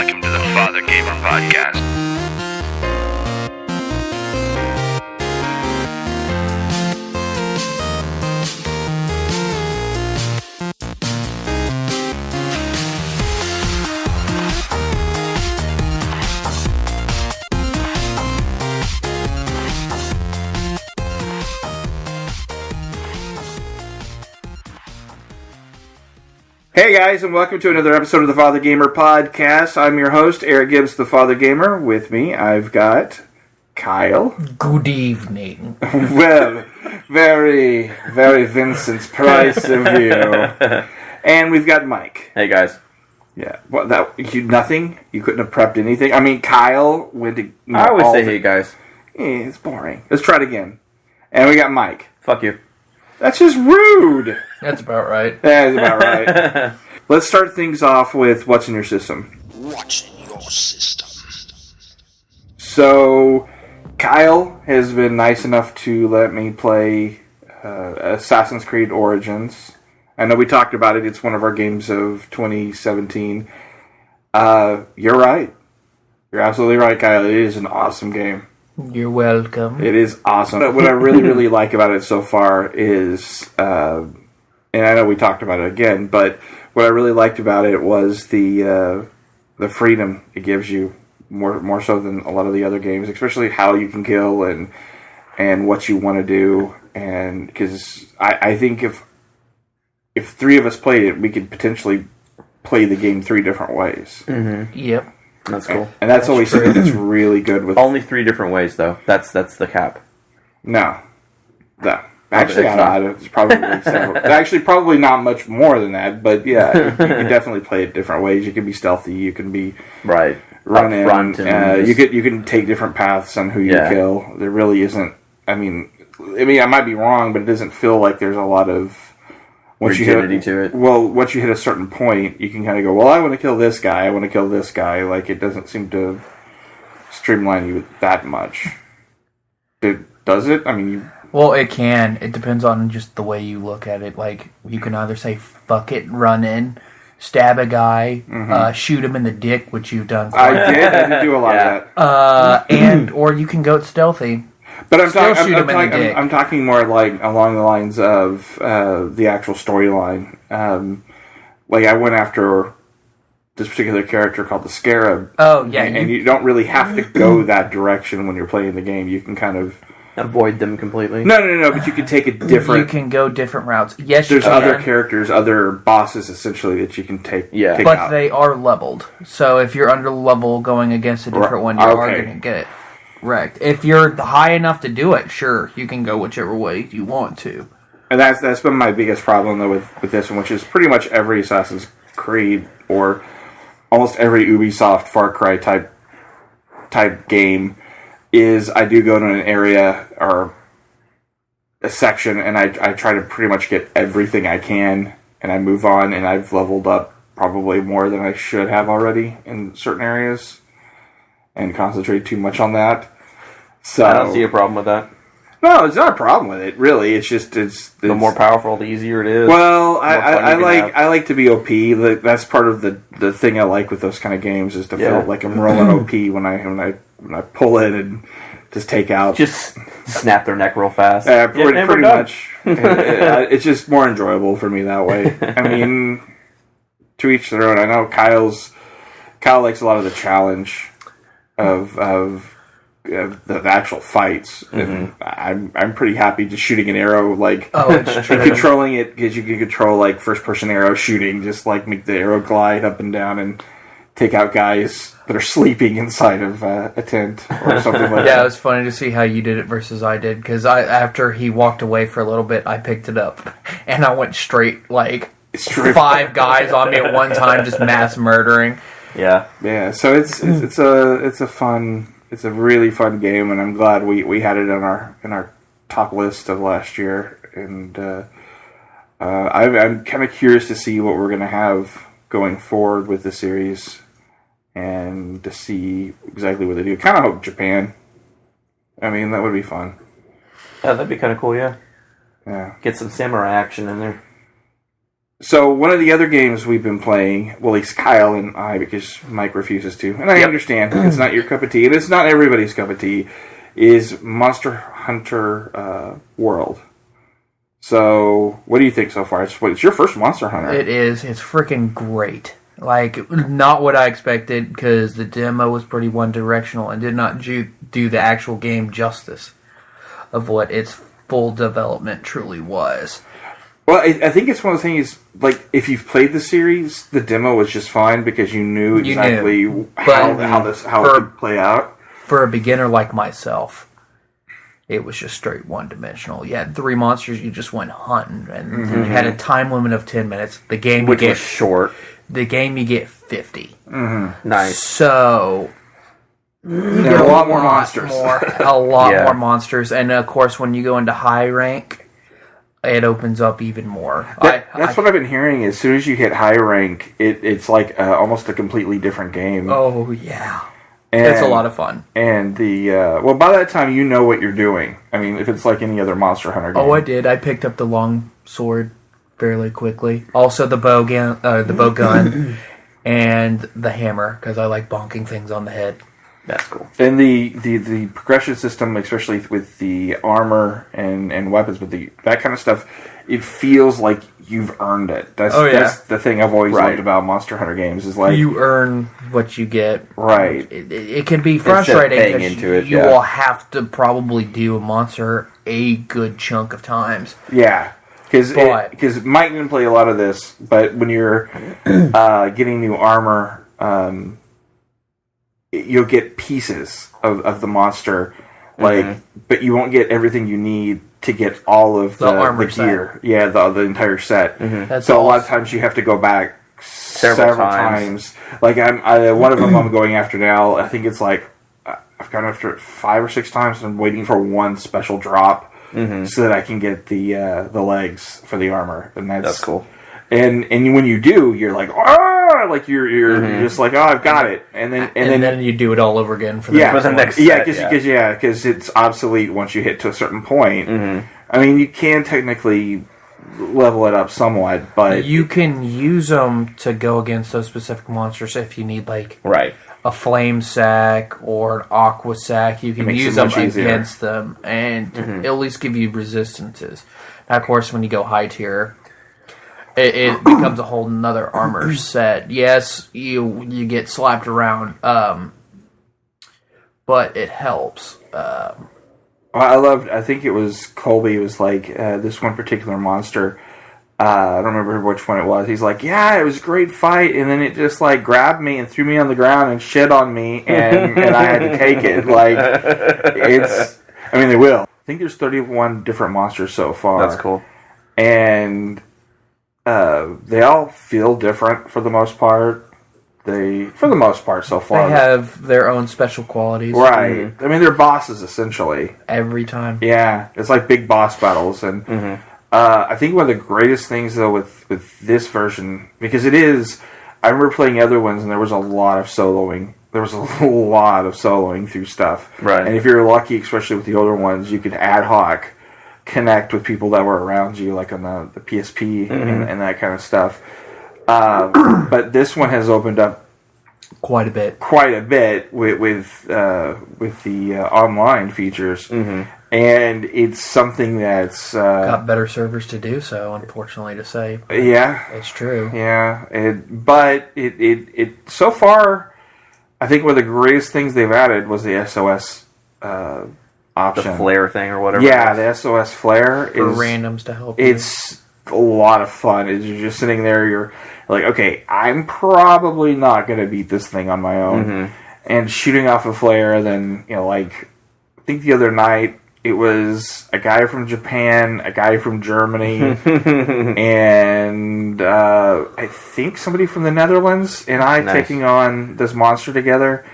welcome to the Fathergamer Podcast. Hey guys, and welcome to another episode of the Fathergamer Podcast. I'm your host, Eric Gibbs, the Fathergamer. With me, I've got Kyle. Good evening. Well, very, very Vincent Price of you. And we've got Mike. Hey guys. Yeah, nothing? You couldn't have prepped anything? I mean, Kyle went to... I always say hey guys. It's boring. Let's try it again. And we got Mike. Fuck you. That's just rude. That's about right. That is about right. Let's start things off with what's in your system. What's in your system? So, Kyle has been nice enough to let me play Assassin's Creed Origins. I know we talked about it. It's one of our games of 2017. You're right. You're absolutely right, Kyle. It is an awesome game. You're welcome. It is awesome. What I really, really like about it so far is, and I know we talked about it again, but what I really liked about it was the freedom it gives you, more so than a lot of the other games, especially how you can kill and what you want to do. And because I think if three of us played it, we could potentially play the game three different ways. Mm-hmm. Yep. That's cool. And that's always something that's really good with... Only three different ways, though. That's the cap. No. Actually, it's probably several. Actually, probably not much more than that, but yeah, you can definitely play it different ways. You can be stealthy, you can be... Right. Run in. Front and you can take different paths on who you kill. There really isn't... I mean, I might be wrong, but it doesn't feel like there's a lot of... rigidity to it. Well, once you hit a certain point, you can kind of go, well, I want to kill this guy, I want to kill this guy. Like, it doesn't seem to streamline you that much. Does it? I mean... Well, it can. It depends on just the way you look at it. Like, you can either say, fuck it, run in, stab a guy, shoot him in the dick, which you've done. I did do a lot of that. Or you can go stealthy. But I'm talking more like along the lines of the actual storyline. Like I went after this particular character called the Scarab. Oh yeah, and you don't really have to go that direction when you're playing the game. You can kind of avoid them completely. No. But you can take a different. You can go different routes. Yes, there's other characters, other bosses essentially that you can take. Yeah, take but out. they are leveled. So if you're under level going against a different one, you are going to get it. Correct. If you're high enough to do it, sure, you can go whichever way you want to. And that's been my biggest problem though with this one, which is pretty much every Assassin's Creed or almost every Ubisoft Far Cry type game is I do go to an area or a section and I try to pretty much get everything I can and I move on and I've leveled up probably more than I should have already in certain areas. And concentrate too much on that. So I don't see a problem with that. No, it's not a problem with it. Really, it's the more powerful, the easier it is. Well, I like to be OP. That's part of the thing I like with those kind of games is to feel like I'm rolling OP when I pull in and just take out. Just snap their neck real fast. Pretty much. It's just more enjoyable for me that way. I mean, to each their own. I know Kyle likes a lot of the challenge. Of the actual fights, and I'm pretty happy just shooting an arrow, like it's true. controlling it because you can control like first person arrow shooting, just like make the arrow glide up and down and take out guys that are sleeping inside of a tent or something like that. Yeah, it was funny to see how you did it versus I did because after he walked away for a little bit, I picked it up and I went straight 5 guys on me at one time, just mass murdering. Yeah. So it's a really fun game, and I'm glad we had it in our top list of last year. And I'm kind of curious to see what we're going to have going forward with the series, and to see exactly what they do. Kind of hope Japan. I mean, that would be fun. Yeah, that'd be kind of cool. Yeah. Yeah. Get some samurai action in there. So one of the other games we've been playing, well, at least Kyle and I, because Mike refuses to, and I understand it's not your cup of tea, and it's not everybody's cup of tea, is Monster Hunter World. So, what do you think so far? It's your first Monster Hunter. It is. It's freaking great. Like, not what I expected, because the demo was pretty one-directional and did not do the actual game justice of what its full development truly was. Well, I think it's one of those things, like, if you've played the series, the demo was just fine because you knew exactly how it would play out. For a beginner like myself, it was just straight one-dimensional. You had 3 monsters, you just went hunting, and you had a time limit of 10 minutes. The game which was short. The game you get 50. Nice. So there are a lot more monsters. A lot more monsters, and of course, when you go into high rank, it opens up even more. That's what I've been hearing. As soon as you hit high rank, it's like almost a completely different game. Oh yeah, and it's a lot of fun. And by that time you know what you're doing. I mean, if it's like any other Monster Hunter game. Oh, I did. I picked up the long sword fairly quickly. Also, the bow gun, and the hammer because I like bonking things on the head. That's cool. And the progression system, especially with the armor and weapons, with that kind of stuff, it feels like you've earned it. That's the thing I've always loved about Monster Hunter games is like you earn what you get. Right. It can be frustrating because you yeah. will have to probably do a monster a good chunk of times. Yeah. Because Mike didn't play a lot of this, but when you're getting new armor, you'll get pieces of the monster, but you won't get everything you need to get all of the armor gear. set. Yeah, the entire set. That's so a lot of times you have to go back several times. Like one of them I'm going after now. I think it's like I've gone after it 5 or 6 times, and I'm waiting for one special drop so that I can get the legs for the armor, and that's cool. And when you do, you're like, ah, like you're just like, oh, I've got it, and then you do it all over again for the next set. Because it's obsolete once you hit to a certain point. I mean, you can technically level it up somewhat, but you can use them to go against those specific monsters if you need like a flame sack or an aqua sack. You can use them against them and at least give you resistances. Now, of course, when you go high tier, it becomes a whole nother armor set. Yes, you get slapped around, but it helps. I think it was Colby. It was like this one particular monster. I don't remember which one it was. He's like, yeah, it was a great fight, and then it just like grabbed me and threw me on the ground and shit on me, and I had to take it. Like I mean, they will. I think there's 31 different monsters so far. That's cool. And they all feel different for the most part. For the most part so far. They have their own special qualities. Right. I mean, they're bosses, essentially. Every time. Yeah. It's like big boss battles. And I think one of the greatest things, though, with this version, because it is... I remember playing other ones, and there was a lot of soloing. There was a lot of soloing through stuff. Right. And if you're lucky, especially with the older ones, you could ad hoc connect with people that were around you, like on the PSP and that kind of stuff. But this one has opened up quite a bit with the online features, and it's something that's got better servers to do so. Unfortunately, to say, yeah, it's true. Yeah, but it so far, I think one of the greatest things they've added was the SOS. Option. The flare thing or whatever. Yeah, the SOS flare for randoms to help. It's a lot of fun. You're just sitting there. You're like, okay, I'm probably not going to beat this thing on my own, and shooting off a flare. Then like I think the other night it was a guy from Japan, a guy from Germany, and I think somebody from the Netherlands, and I taking on this monster together.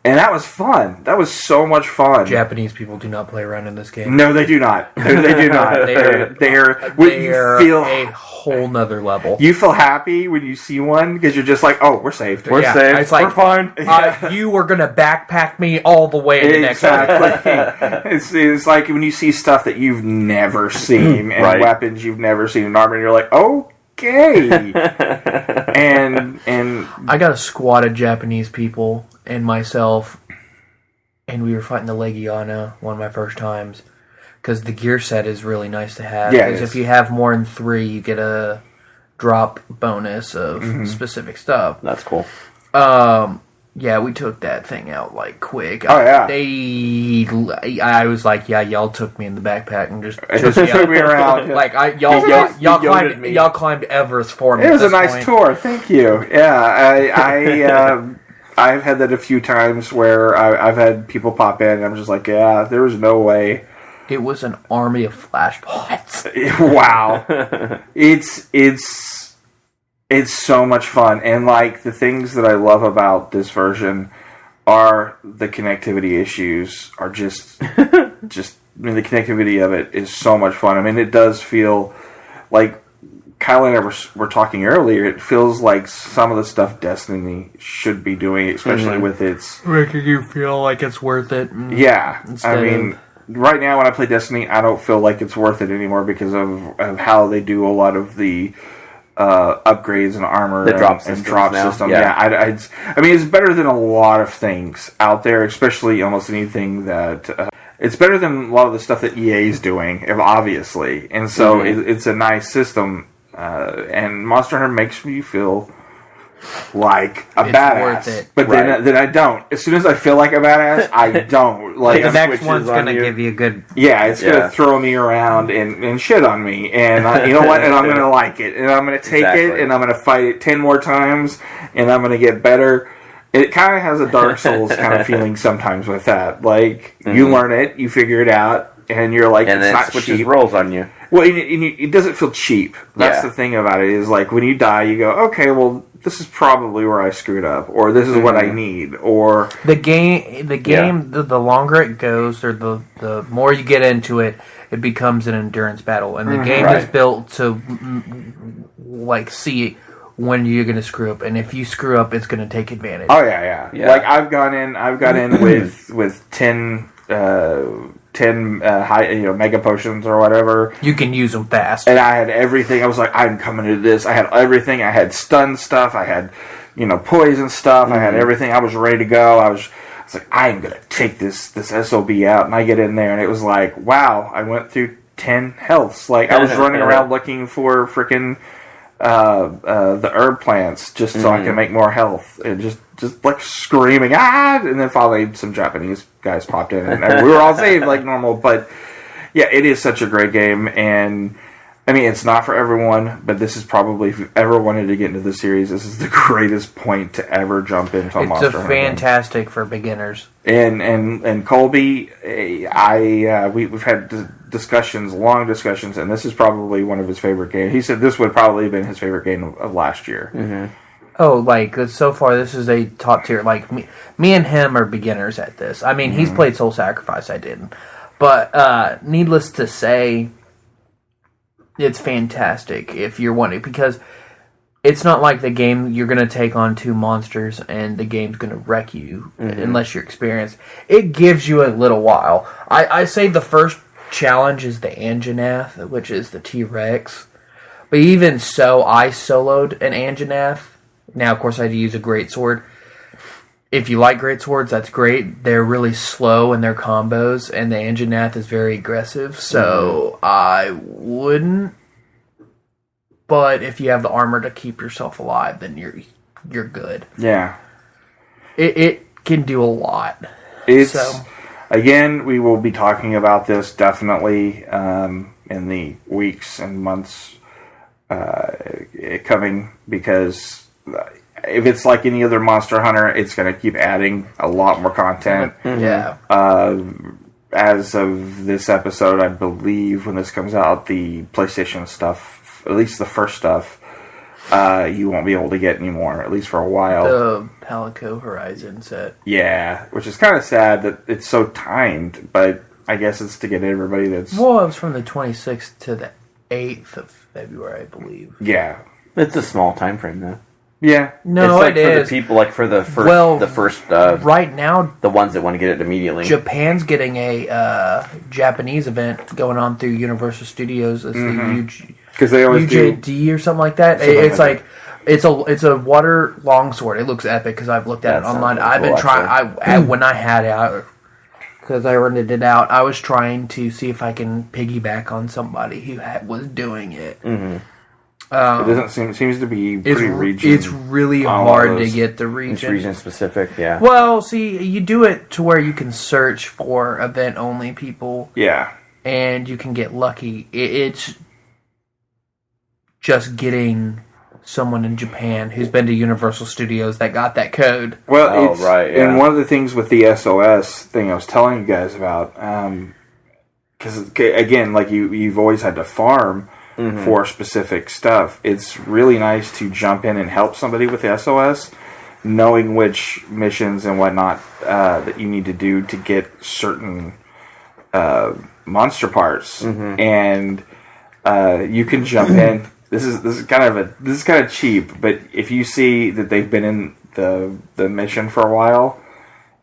And that was fun. That was so much fun. Japanese people do not play around in this game. No, they do not. They do not. They are a whole nother level. You feel happy when you see one because you're just like, oh, we're saved. We're saved. It's like, we're fine. You were going to backpack me all the way to the next time. It's like when you see stuff that you've never seen and weapons you've never seen in armor, and you're like, okay. okay. and I got a squad of Japanese people and myself, and we were fighting the Legiana one of my first times. Because the gear set is really nice to have. Yeah, because if you have more than 3, you get a drop bonus of specific stuff. That's cool. Yeah, we took that thing out like quick. Oh yeah. I was like, yeah, y'all took me in the backpack and just took me around. Like y'all climbed Everest for me. It was a nice tour. Thank you. Yeah, I've had that a few times where I've had people pop in and I'm just like, yeah, there was no way. It was an army of flashpots. Wow. It's so much fun. And like the things that I love about this version are the connectivity issues are just the connectivity of it is so much fun. I mean, it does feel like Kyle and I were talking earlier, it feels like some of the stuff Destiny should be doing, especially with its making you feel like it's worth it. Yeah. I mean, right now when I play Destiny, I don't feel like it's worth it anymore because of how they do a lot of the upgrades and armor the drop and drop system. Yeah, I mean, it's better than a lot of things out there, especially almost anything that it's better than a lot of the stuff that EA is doing, obviously. And so it's a nice system, and Monster Hunter makes me feel like a badass, but then I don't. As soon as I feel like a badass, I don't. Like the next one's gonna give you a good. Yeah, it's gonna throw me around and shit on me, and you know what? And I'm gonna like it, and I'm gonna take it, and I'm gonna fight it 10 more times, and I'm gonna get better. It kind of has a Dark Souls kind of feeling sometimes with that. Like you learn it, you figure it out, and you're like, and it's then not it switches cheap. roles on you. Well, it doesn't feel cheap. That's the thing about it, is like when you die, you go, okay, well, this is probably where I screwed up, or this is what I need, or the game. The longer it goes, or the more you get into it, it becomes an endurance battle, and the game is built to like see when you're going to screw up, and if you screw up, it's going to take advantage. Oh yeah. Like I've gone in with 10 high, mega potions or whatever. You can use them fast. And I had everything. I was like, I'm coming to this. I had everything. I had stun stuff. I had, poison stuff. I had everything. I was ready to go. I was like, I'm going to take this SOB out. And I get in there and it was like, wow, I went through 10 healths. Like I was running around looking for freaking the herb plants just so I can make more health, and just like screaming and then finally some Japanese guys popped in and we were all saved like normal. But yeah, it is such a great game, and I mean, it's not for everyone, but this is probably, if you've ever wanted to get into the series, this is the greatest point to ever jump into a Monster Hunter. It's fantastic for beginners. And Colby, we've had discussions, long discussions, and this is probably one of his favorite games. He said this would probably have been his favorite game of last year. Oh, like, so far this is a top tier. Like, me and him are beginners at this. I mean, he's played Soul Sacrifice, I didn't. But needless to say, it's fantastic if you're wanting, because it's not like the game you're going to take on 2 monsters and the game's going to wreck you unless you're experienced. It gives you a little while. I say the first challenge is the Anjanath, which is the T-Rex. But even so, I soloed an Anjanath. Now, of course, I had to use a greatsword. If you like greatswords, that's great. They're really slow in their combos, and the Anjanath is very aggressive, so I wouldn't. But if you have the armor to keep yourself alive, then you're good. Yeah. It can do a lot. Again, we will be talking about this definitely in the weeks and months coming, because if it's like any other Monster Hunter, it's going to keep adding a lot more content. Yeah. As of this episode, I believe when this comes out, the PlayStation stuff, at least the first stuff, you won't be able to get anymore, at least for a while. The Palico Horizon set. Yeah, which is kind of sad that it's so timed, but I guess it's to get everybody that's... Well, it was from the 26th to the 8th of February, I believe. Yeah. It's a small time frame, though. Yeah. No, it's like it for is. the people, like for the first, right now, the ones that want to get it immediately. Japan's getting a Japanese event going on through Universal Studios. It's the huge because they always UJD or something like that. It's like it's a water longsword. It looks epic because I've looked at it online. I've been trying. When I had it, because I rented it out, I was trying to see if I can piggyback on somebody who was doing it. Mm-hmm. It seems to be pretty region. It's really hard to get the region. It's region specific, yeah. Well, see, you do it to where you can search for event-only people. Yeah. And you can get lucky. It's just getting someone in Japan who's been to Universal Studios that got that code. Well, and one of the things with the SOS thing I was telling you guys about, because again, like you've always had to farm for specific stuff. It's really nice to jump in and help somebody with the SOS, knowing which missions and whatnot that you need to do to get certain monster parts, and you can jump in. This is kind of cheap, but if you see that they've been in the mission for a while,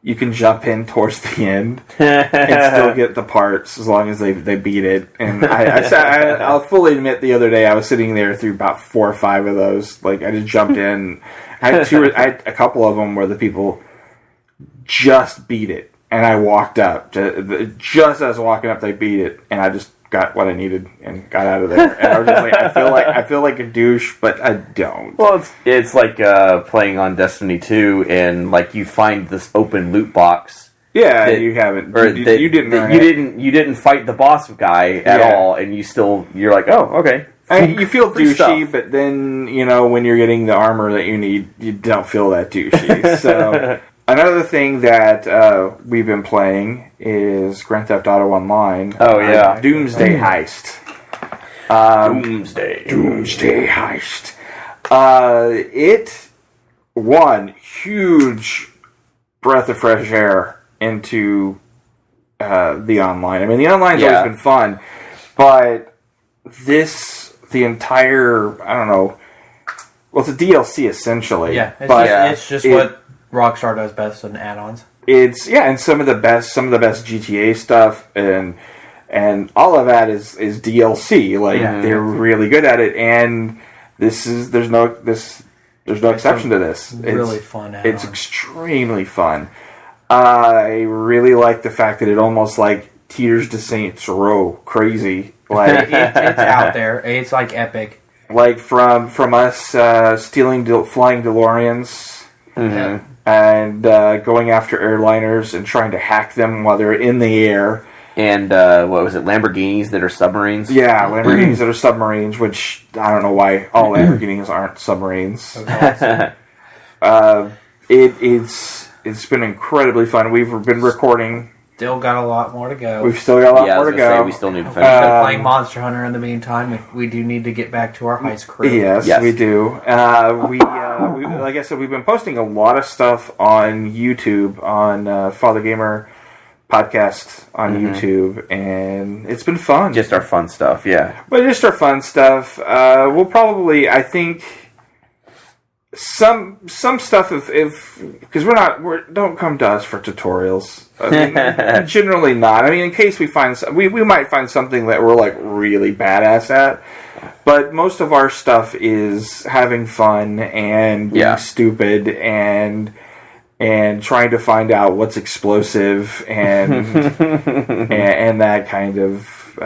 you can jump in towards the end and still get the parts as long as they beat it. And I'll fully admit, the other day I was sitting there through about 4 or 5 of those. Like I just jumped in. I had a couple of them where the people just beat it, and I walked up just as I was walking up, they beat it, and I just got what I needed and got out of there. And I was just like, I feel like a douche, but I don't. Well, it's like playing on Destiny 2, and like you find this open loot box. Yeah, you haven't. You didn't fight the boss guy at all, and you're like, oh, okay. You feel douchey, but then when you're getting the armor that you need, you don't feel that douchey. So. Another thing that we've been playing is Grand Theft Auto Online. Oh, yeah. Doomsday Heist. Doomsday Heist. It won huge breath of fresh air into the online. I mean, the online's always been fun, but the entire, I don't know, well, it's a DLC essentially. Yeah, it's just what Rockstar does best in add-ons. And some of the best GTA stuff and all of that is DLC. Like they're really good at it, and there's no exception to this. It's really fun. It's extremely fun. I really like the fact that it almost like teeters to Saints Row crazy. Like it's out there. It's like epic. Like from us stealing flying DeLoreans. Mm-hmm. And going after airliners and trying to hack them while they're in the air. And what was it, Lamborghinis that are submarines? Yeah, Lamborghinis that are submarines, which I don't know why all Lamborghinis aren't submarines. It's been incredibly fun. We've been recording. Still got a lot more to go. We've still got a lot more to go. We still need to finish. We've been playing Monster Hunter in the meantime. We do need to get back to our heist crew. Yes, we do. We like I said, we've been posting a lot of stuff on YouTube, on Fathergamer Podcast on YouTube, and it's been fun. Just our fun stuff, yeah. But just our fun stuff. We'll probably, I think, some stuff if because don't come to us for tutorials. I mean, generally not. I mean, in case we find we might find something that we're like really badass at, but most of our stuff is having fun and being stupid and trying to find out what's explosive and and that kind of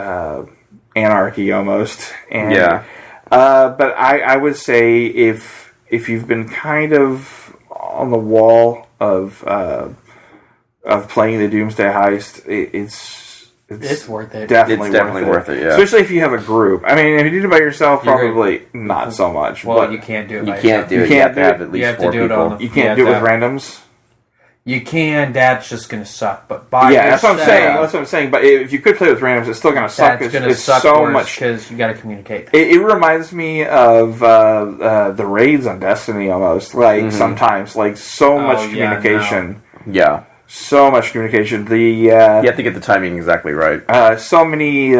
anarchy almost. And, but I would say if you've been kind of on the wall of playing the Doomsday Heist, it's worth it. Definitely worth it. Yeah. Especially if you have a group. I mean, if you do it by yourself, probably not so much. Well, you can't do it. You can't do it. You have to have at least 4 people. You can't do it with randoms. You can. That's just going to suck. But that's what I'm saying. That's what I'm saying. But if you could play with randoms, it's still going to suck. That's going to suck so much because you got to communicate. It reminds me of the raids on Destiny almost. Like sometimes, like so much communication. Yeah. So much communication. You have to get the timing exactly right. So many.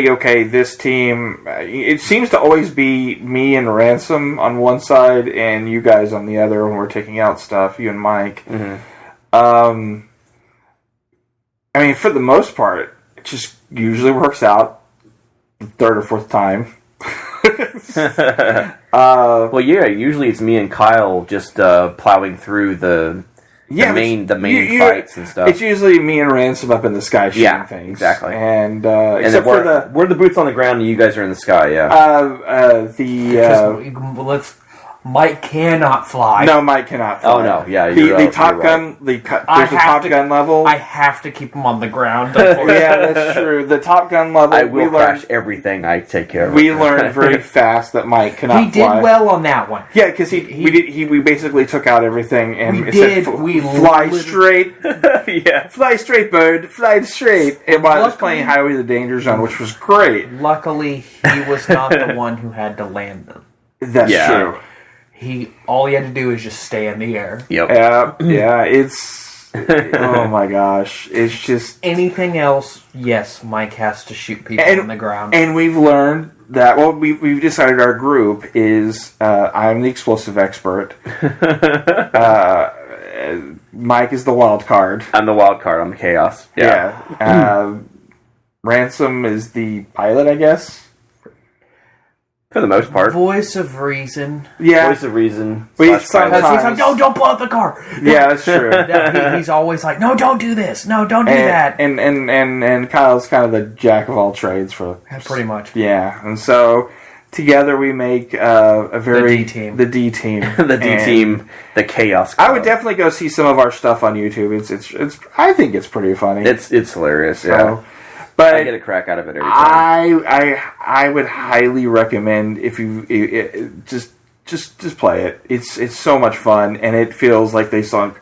Okay, this team. It seems to always be me and Ransom on one side, and you guys on the other when we're taking out stuff. You and Mike. I mean, for the most part, it just usually works out. third or fourth time. Well, yeah. Usually it's me and Kyle just plowing through the main fights and stuff. It's usually me and Ransom up in the sky shooting things. Exactly. And except for we're the boots on the ground and you guys are in the sky. Mike cannot fly. No, Mike cannot fly. Oh no, yeah. The Top Gun. There's a Top Gun level. I have to keep him on the ground. Yeah, that's true. The Top Gun level. I will crash everything I take care of. We learned very fast that Mike cannot fly. He did well on that one. Yeah, because we basically took out everything and we fly straight. Yeah, fly straight, bird. Fly straight. And while I was playing Highway to the Danger Zone, which was great. Luckily, he was not the one who had to land them. That's true. All he had to do is just stay in the air. Yep. Yeah, it's... oh my gosh. It's just... Anything else, yes, Mike has to shoot people on the ground. And we've learned that... Well, we've decided our group is... I'm the explosive expert. Mike is the wild card. I'm the wild card. I'm the chaos. Yeah. Ransom is the pilot, I guess. For the most part. Voice of reason. Yeah. Voice of reason. But sometimes... He's like, no, don't blow up the car. Yeah, that's true. He's always like, no, don't do this. No, don't do that. And Kyle's kind of the jack of all trades for... Pretty much. Yeah. And so, together we make a very... The D The D team. team. The D team. The chaos club. I would definitely go see some of our stuff on YouTube. It's I think it's pretty funny. It's hilarious, yeah. But I get a crack out of it every time. I would highly recommend if you just play it. It's so much fun, and it feels like they sunk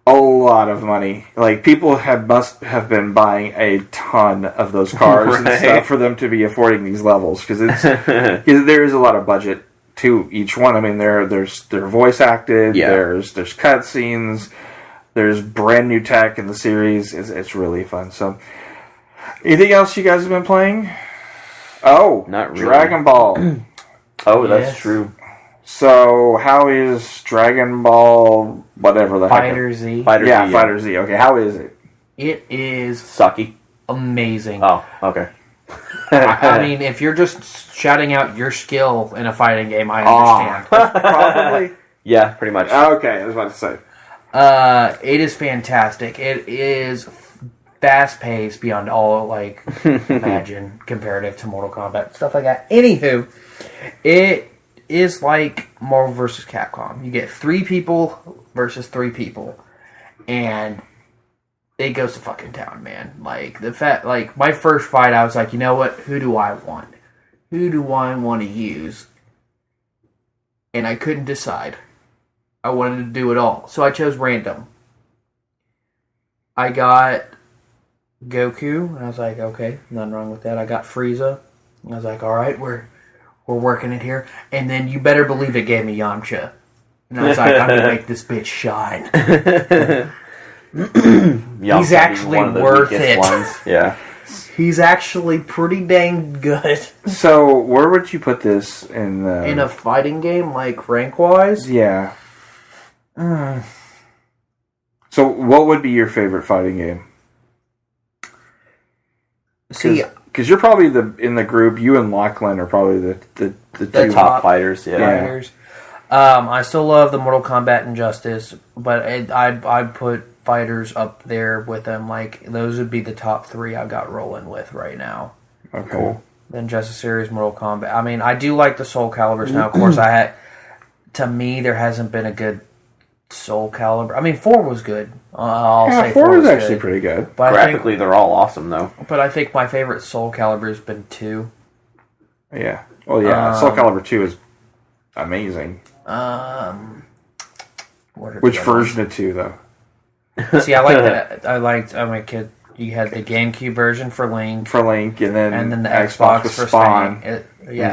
a lot of money. Like people must have been buying a ton of those cars and stuff for them to be affording these levels because there is a lot of budget to each one. I mean, they're voice acted. Yeah. There's cutscenes. There's brand new tech in the series. It's really fun. So. Anything else you guys have been playing? Oh, not really. Dragon Ball. Oh, that's true. So, how is Dragon Ball, whatever the Fighter Z? Fighter Z. Okay, how is it? It is sucky. Amazing. Oh, okay. I mean, if you're just shouting out your skill in a fighting game, I understand. Probably. Yeah, pretty much. Okay, I was about to say. It is fantastic. It is fast-paced beyond all, imagine, comparative to Mortal Kombat, stuff like that. Anywho, it is like Marvel vs. Capcom. You get 3 people versus 3 people, and it goes to fucking town, man. My first fight, I was like, you know what? Who do I want? Who do I want to use? And I couldn't decide. I wanted to do it all, so I chose random. I got Goku, and I was like, okay, nothing wrong with that. I got Frieza, and I was like, all right, we're working it here. And then you better believe it gave me Yamcha, and I was like, I'm gonna make this bitch shine. He's actually worth it. Yeah, he's actually pretty dang good. So, where would you put this in a fighting game, like rank wise? Yeah. So, what would be your favorite fighting game? See, because you're probably in the group. You and Lachlan are probably the two top fighters. Yeah. I still love the Mortal Kombat Injustice, but I'd put fighters up there with them. Like those would be the top 3 I've got rolling with right now. Okay. Cool. The Injustice series, Mortal Kombat. I mean, I do like the Soul Calibers now. Of course, to me, there hasn't been a good Soul Calibur. I mean, 4 was good. I'll say 4 was actually pretty good. But graphically, they're all awesome, though. But I think my favorite Soul Calibur has been 2. Yeah. Well, yeah. Soul Calibur 2 is amazing. Which version of 2, though? See, I like that. I'm a kid. You had the GameCube version for Link. And then the Xbox for Spawn. Spain.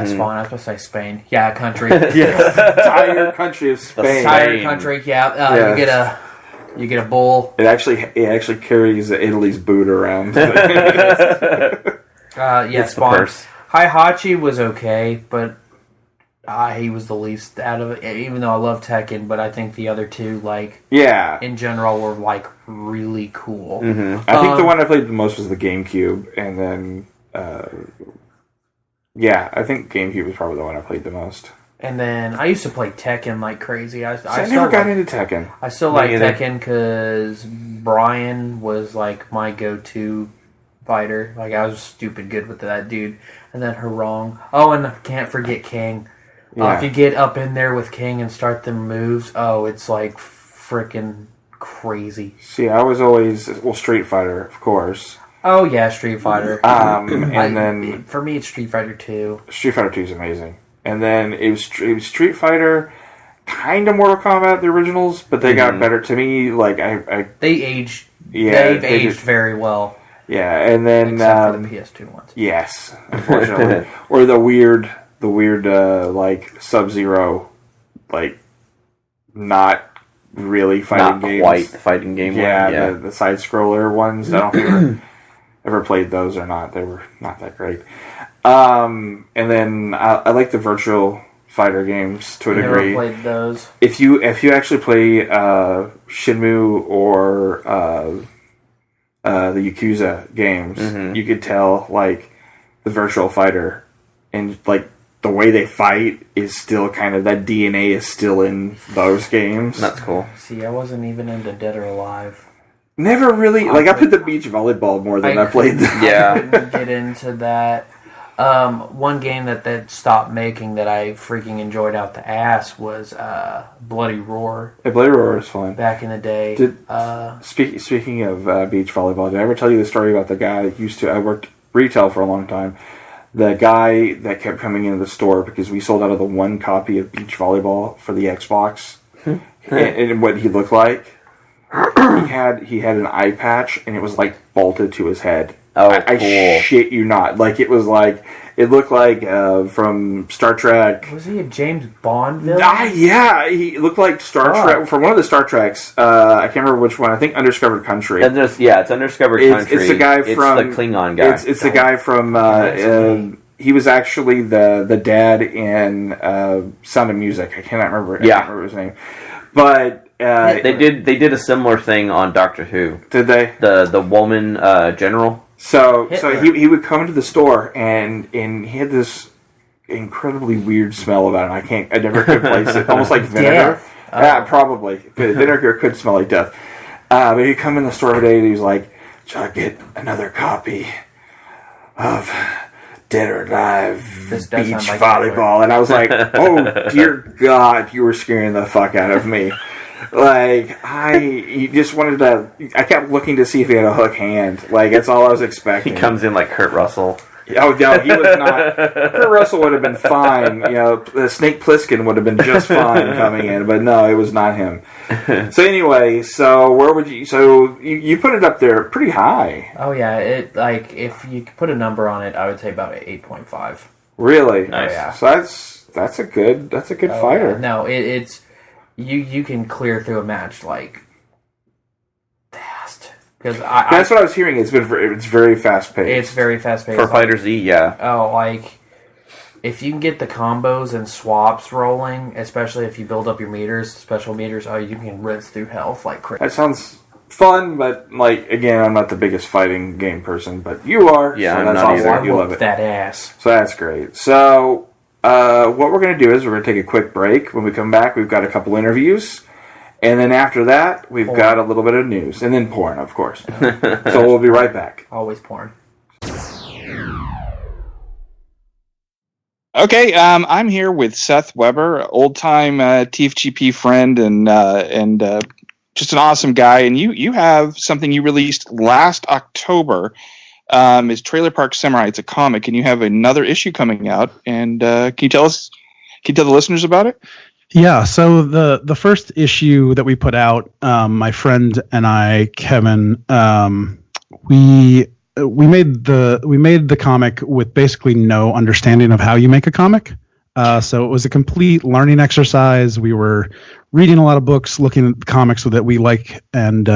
Spawn. I was supposed to say Spain. Yeah, country. Entire country of Spain. Entire country. Yeah. You get a bull. It actually carries Italy's boot around. Spawn. Hihachi was okay, but he was the least out of it. Even though I love Tekken, but I think the other 2, in general, were really cool. Mm-hmm. I think the one I played the most was the GameCube, and then Yeah, I think GameCube was probably the one I played the most. And then I used to play Tekken like crazy. I never got into Tekken. I still like Tekken because Brian was like my go-to fighter. Like I was stupid good with that dude. And then Harong. Oh, and can't forget King. If you get up in there with King and start the moves, it's like freaking crazy. See, I was always Street Fighter, of course. Oh yeah, Street Fighter. Then for me, it's Street Fighter 2. Street Fighter 2 is amazing. And then it was Street Fighter, kind of Mortal Kombat, the originals, but they got better to me. Like they aged. Yeah, they've aged very well. Yeah, and then except for the PS2 ones. Yes, unfortunately, or the weird like Sub-Zero, like not really fighting games. Not quite fighting game. Yeah, the side scroller ones. I don't think ever played those or not. They were not that great. And then I like the virtual fighter games to a degree. Never played those. If you actually play Shenmue or the Yakuza games, you could tell like the virtual fighter and like the way they fight is still kind of that DNA is still in those games. That's cool. See, I wasn't even into Dead or Alive. Never really I played the beach volleyball more than I played. I couldn't get into that. One game that stopped making that I freaking enjoyed out the ass was Bloody Roar. Yeah, Bloody Roar is fun. Back in the day. Speaking of beach volleyball, did I ever tell you the story about the guy that I worked retail for a long time? The guy that kept coming into the store because we sold out of the one copy of beach volleyball for the Xbox, and what he looked like. He had an eye patch and it was like bolted to his head. Oh, I cool. shit you not. Like it looked like from Star Trek. Was he a James Bond villain? Yeah, he looked like Star Trek from one of the Star Treks. I can't remember which one. I think Undiscovered Country. It's Undiscovered Country. It's the guy from the Klingon guy. It's the guy from. He was actually the dad in Sound of Music. I cannot remember. I can't remember his name, but. They did a similar thing on Doctor Who. Did they? The woman general. So he would come into the store and he had this incredibly weird smell about him. I never could place it. Almost like vinegar. Yeah, probably. Vinegar could smell like death. But he'd come in the store every day and he was like, "Shall I get another copy of Dead or Alive beach volleyball?" And I was like, "Oh dear God, you were scaring the fuck out of me." Like, he just wanted to... I kept looking to see if he had a hook hand. Like, that's all I was expecting. He comes in like Kurt Russell. Oh, no, he was not. Kurt Russell would have been fine. Snake Plissken would have been just fine coming in. But no, it was not him. So anyway, where would you... So, you put it up there pretty high. Oh, yeah. If you could put a number on it, I would say about 8.5. Really? Nice. Oh, yeah. So that's a good fighter. Yeah. No, it's... You can clear through a match like fast because that's what I was hearing. It's very fast paced. It's very fast paced for Fighter Z. Yeah. Oh, like if you can get the combos and swaps rolling, especially if you build up your special meters. Oh, you can rinse through health like crazy. That sounds fun, but like again, I'm not the biggest fighting game person, but you are. Yeah, so I'm that's not either. You love it. That ass. So that's great. So. What we're going to do is we're going to take a quick break. When we come back, we've got a couple interviews. And then after that, we've got a little bit of news. And then porn, of course. So we'll be right back. Always porn. Okay, I'm here with Seth Webber, old-time TFGP friend and just an awesome guy. And you have something you released last October. Is Trailer Park Samurai. It's a comic, and you have another issue coming out. And can you tell the listeners about it? Yeah. So the first issue that we put out, my friend and I, Kevin, we made the comic with basically no understanding of how you make a comic. So it was a complete learning exercise. We were reading a lot of books, looking at comics that we like, and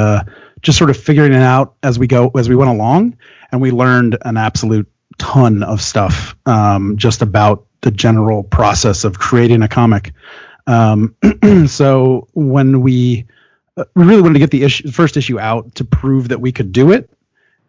just sort of figuring it out as we went along. And we learned an absolute ton of stuff just about the general process of creating a comic. So when we really wanted to get the first issue out to prove that we could do it,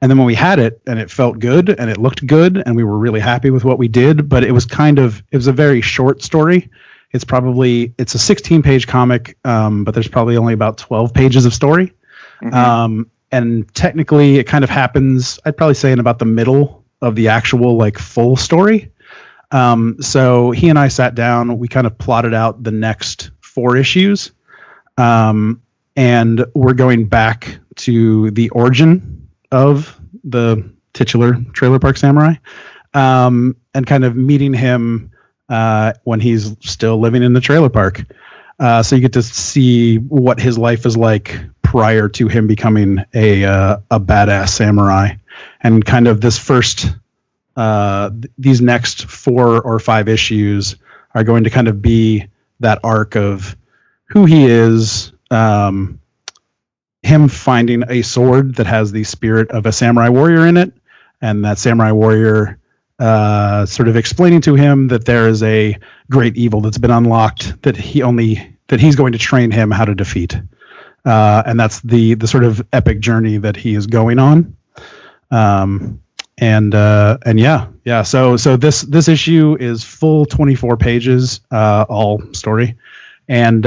And then when we had it and it felt good and it looked good and we were really happy with what we did, but it was a very short story. It's a 16-page comic, but there's probably only about 12 pages of story. Mm-hmm. And technically it kind of happens, I'd probably say, in about the middle of the actual like full story. So he and I sat down, we kind of plotted out the next 4 issues. And we're going back to the origin of the titular Trailer Park Samurai, and kind of meeting him when he's still living in the trailer park. So you get to see what his life is like prior to him becoming a badass samurai, and kind of this first these next 4 or 5 issues are going to kind of be that arc of who he is, him finding a sword that has the spirit of a samurai warrior in it, and that samurai warrior sort of explaining to him that there is a great evil that's been unlocked that he's going to train him how to defeat. And that's the sort of epic journey that he is going on. And yeah. So this issue is full 24 pages, all story. And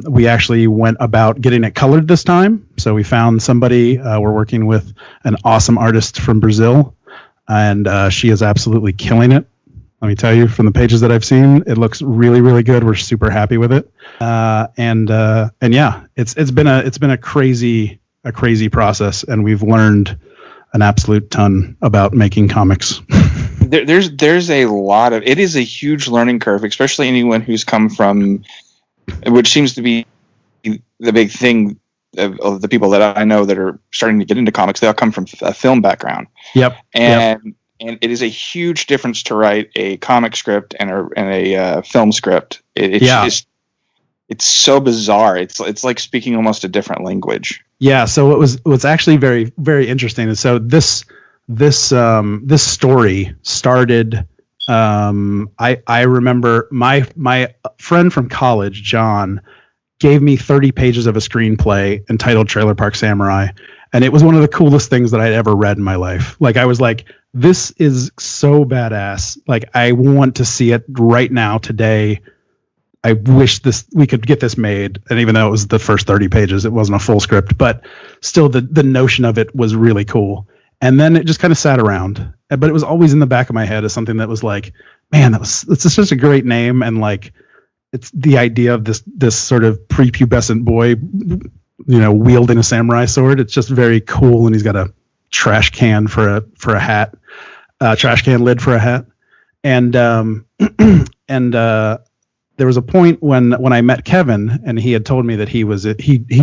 we actually went about getting it colored this time. So we found somebody. We're working with an awesome artist from Brazil, and she is absolutely killing it. Let me tell you, from the pages that I've seen, it looks really, really good. We're super happy with it. And yeah, it's been a crazy process, and we've learned an absolute ton about making comics. There's a lot of, it is a huge learning curve, especially anyone who's come from, which seems to be the big thing of the people that I know that are starting to get into comics. They all come from a film background. Yep. And it is a huge difference to write a comic script and a film script. It's so bizarre. It's like speaking almost a different language. Yeah. So what's actually very, very interesting is, so this story started. I remember my friend from college, John, gave me 30 pages of a screenplay entitled Trailer Park Samurai. And it was one of the coolest things that I'd ever read in my life. Like, I was like, this is so badass. Like, I want to see it right now, today. I wish we could get this made. And even though it was the first 30 pages, it wasn't a full script, but still the notion of it was really cool. And then it just kind of sat around, but it was always in the back of my head as something that was like, man, it's just such a great name. And like, it's the idea of this sort of prepubescent boy, wielding a samurai sword. It's just very cool. And he's got a trash can for a hat, trash can lid for a hat. And there was a point when I met Kevin, and he had told me that he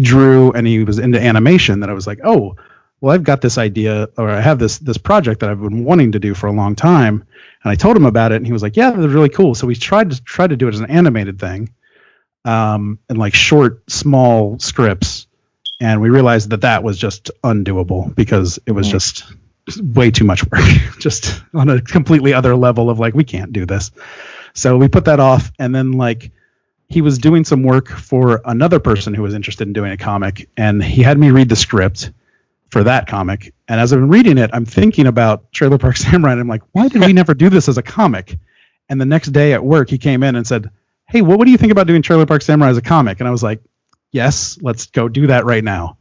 drew and he was into animation, that I was like, oh, well, I've got this idea, or I have this project that I've been wanting to do for a long time. And I told him about it, and he was like, yeah, that's really cool. So we tried to do it as an animated thing, and like short, small scripts. And we realized that was just undoable, because it was just way too much work, just on a completely other level of like, we can't do this. So we put that off. And then like, he was doing some work for another person who was interested in doing a comic, and he had me read the script for that comic. And as I've been reading it, I'm thinking about Trailer Park Samurai, and I'm like, why did we never do this as a comic? And the next day at work, he came in and said, hey, what do you think about doing Trailer Park Samurai as a comic? And I was like, yes, let's go do that right now.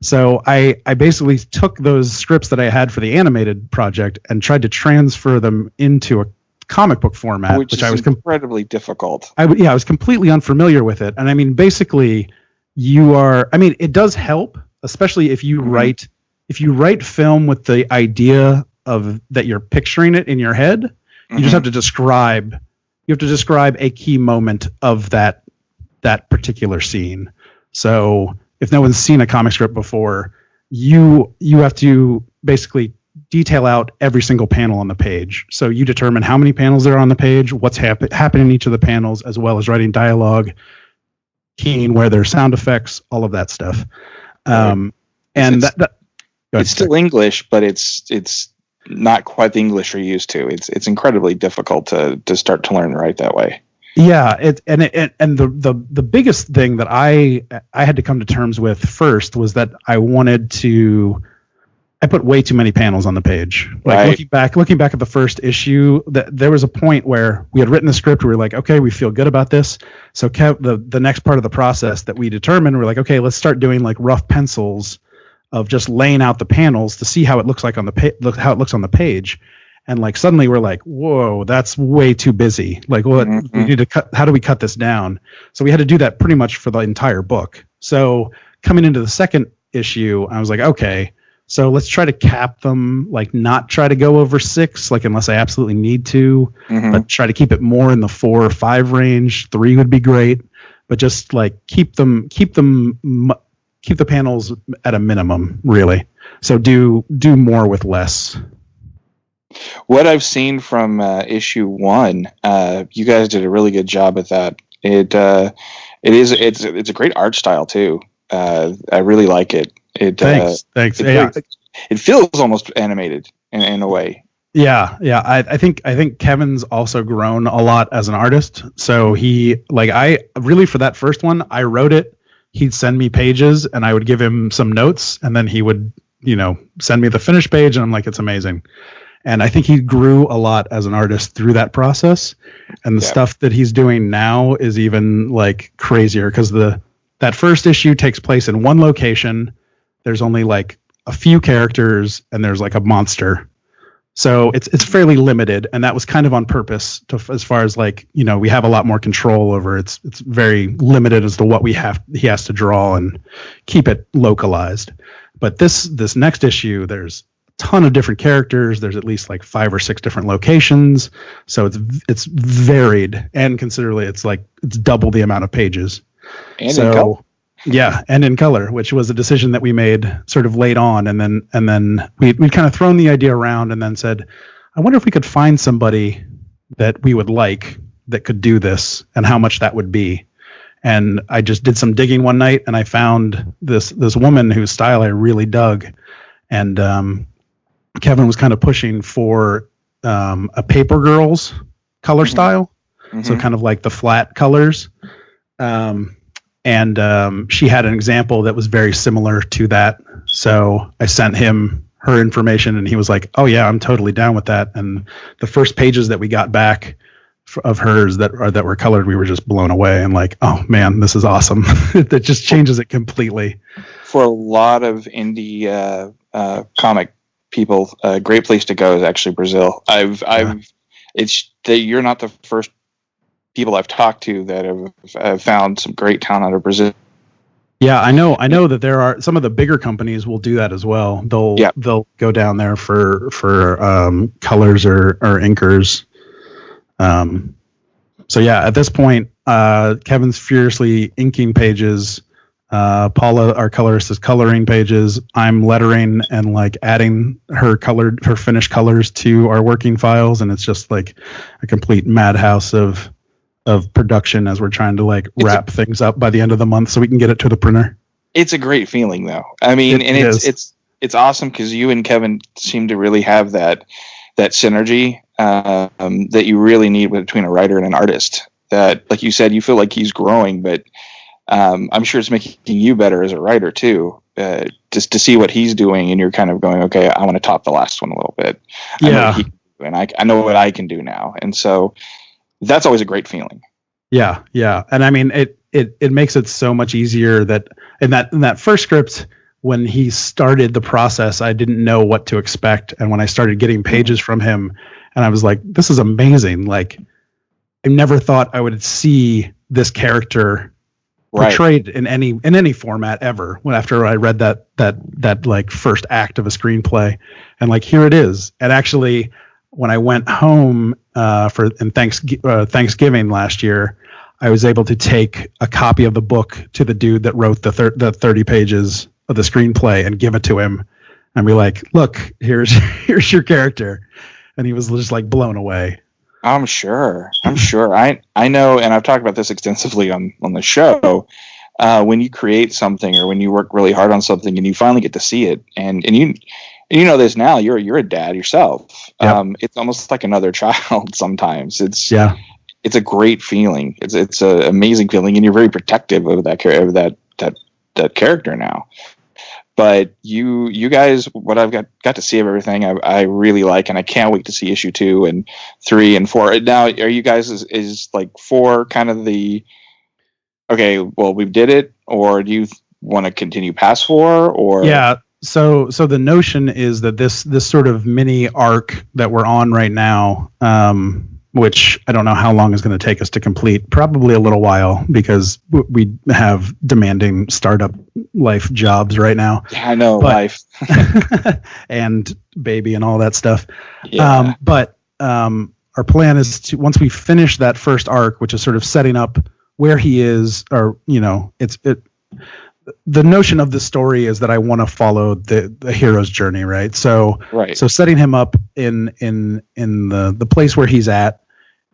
So I basically took those scripts that I had for the animated project and tried to transfer them into a comic book format, which I was incredibly difficult. I was completely unfamiliar with it. And I mean, basically it does help, especially if you write film with the idea of that you're picturing it in your head. You just have to describe a key moment of that particular scene. So if no one's seen a comic script before, you have to basically detail out every single panel on the page. So you determine how many panels there are on the page, what's happening in each of the panels, as well as writing dialogue, keying where there's sound effects, all of that stuff. And it's still English, but it's not quite the English you're used to. It's incredibly difficult to start to learn to write that way. Yeah, the biggest thing that I had to come to terms with first was that I wanted to I put way too many panels on the page. Like right. looking back at the first issue, that there was a point where we had written the script. We were like, okay, we feel good about this. So the next part of the process that we determined, we're like, okay, let's start doing like rough pencils of just laying out the panels to see how it looks like on the how it looks on the page. And like suddenly we're like, whoa, that's way too busy. Like, what we need to cut? How do we cut this down? So we had to do that pretty much for the entire book. So coming into the second issue, I was like, okay, so let's try to cap them, like not try to go over 6, like unless I absolutely need to, but try to keep it more in the 4 or 5 range. 3 would be great, but just like keep the panels at a minimum, really. So do more with less. What I've seen from issue 1, you guys did a really good job at that. It's a great art style too. I really like it. Thanks. It feels almost animated in a way. Yeah. I think Kevin's also grown a lot as an artist. So I really, for that first one, I wrote it. He'd send me pages, and I would give him some notes, and then he would, send me the finished page, and I'm like, it's amazing. And I think he grew a lot as an artist through that process. And the stuff that he's doing now is even like crazier, because that first issue takes place in one location. There's only like a few characters, and there's like a monster. So it's fairly limited, and that was kind of on purpose as far as like, we have a lot more control over it. It's very limited as to what he has to draw and keep it localized. But this next issue, there's ton of different characters. There's at least like 5 or 6 different locations, so it's varied, and considerably it's double the amount of pages. And in color. Yeah, and in color, which was a decision that we made sort of late on, and then we'd kind of thrown the idea around, and then said, I wonder if we could find somebody that we would like that could do this, and how much that would be. And I just did some digging one night, and I found this woman whose style I really dug, and Kevin was kind of pushing for a Paper Girls color style, so kind of like the flat colors. And she had an example that was very similar to that. So I sent him her information, and he was like, oh yeah, I'm totally down with that. And the first pages that we got back of hers that were colored, we were just blown away, and like, oh man, this is awesome. That just changes it completely. For a lot of indie comic people, a great place to go is actually Brazil. You're not the first people I've talked to that have found some great talent out of Brazil. Yeah, I know that there are some of the bigger companies will do that as well. They'll go down there for colors or inkers. So yeah, at this point, Kevin's furiously inking pages. Paula, our colorist, is coloring pages. I'm lettering and like adding her finished colors to our working files, and it's just like a complete madhouse of production as we're trying to like wrap things up by the end of the month so we can get it to the printer. It's a great feeling though. I mean, it's awesome because you and Kevin seem to really have that synergy that you really need between a writer and an artist. That, like you said, you feel like he's growing, but I'm sure it's making you better as a writer too. Just to see what he's doing, and you're kind of going, okay, I want to top the last one a little bit. I know what I can do now, and so that's always a great feeling. Yeah, and I mean, it makes it so much easier that in that first script, when he started the process, I didn't know what to expect, and when I started getting pages from him, and I was like, this is amazing. Like, I never thought I would see this character portrayed in any format ever. When after I read that like first act of a screenplay, and like, here it is. And actually, when I went home for Thanksgiving last year, I was able to take a copy of the book to the dude that wrote the 30 pages of the screenplay and give it to him, and be like, look, here's your character. And he was just like blown away. I'm sure. I know, and I've talked about this extensively on the show. When you create something, or when you work really hard on something, and you finally get to see it, and you know this now. You're a dad yourself. Yep. It's almost like another child sometimes. It's a great feeling. It's an amazing feeling, and you're very protective of that character now. But you guys, what I've got to see of everything, I really like, and I can't wait to see issue 2 and 3 and 4. Now, are you guys is like 4 kind of the okay? Well, we did it, or do you want to continue past 4? Or yeah. So the notion is that this sort of mini arc that we're on right now, which I don't know how long is going to take us to complete, probably a little while because we have demanding startup life jobs right now. Yeah, I know, life. And baby and all that stuff. Yeah. But our plan is to, once we finish that first arc, which is sort of setting up where he is, or, the notion of the story is that I want to follow the hero's journey, right? So setting him up in the place where he's at,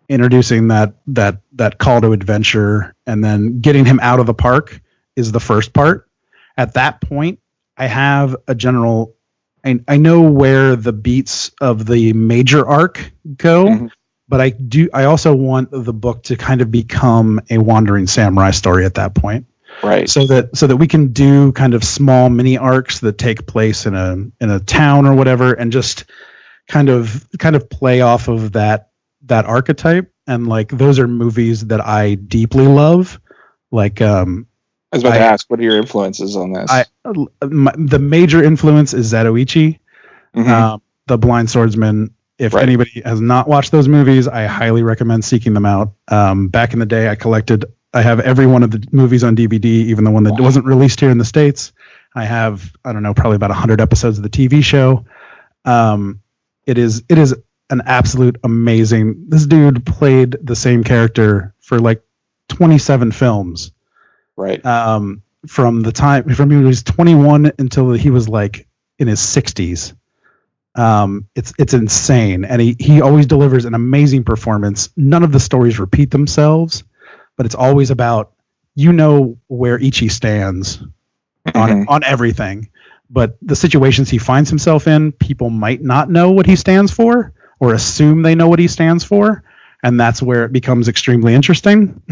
introducing that call to adventure, and then getting him out of the park is the first part. At that point, I have a general. I know where the beats of the major arc go, but I also want the book to kind of become a wandering samurai story at that point. Right. So that we can do kind of small mini arcs that take place in a town or whatever, and just kind of play off of that archetype. And like, those are movies that I deeply love. Like, I was about to ask, what are your influences on this? The major influence is Zatoichi, The Blind Swordsman. If anybody has not watched those movies, I highly recommend seeking them out. Back in the day, I have every one of the movies on DVD, even the one that wasn't released here in the States. I have, I don't know, probably about 100 episodes of the TV show. It is an absolute amazing. This dude played the same character for like 27 films. Right. From he was 21 until he was like in his 60s. It's insane. And he always delivers an amazing performance. None of the stories repeat themselves, but it's always about, where Ichi stands on everything. But the situations he finds himself in, people might not know what he stands for or assume they know what he stands for. And that's where it becomes extremely interesting.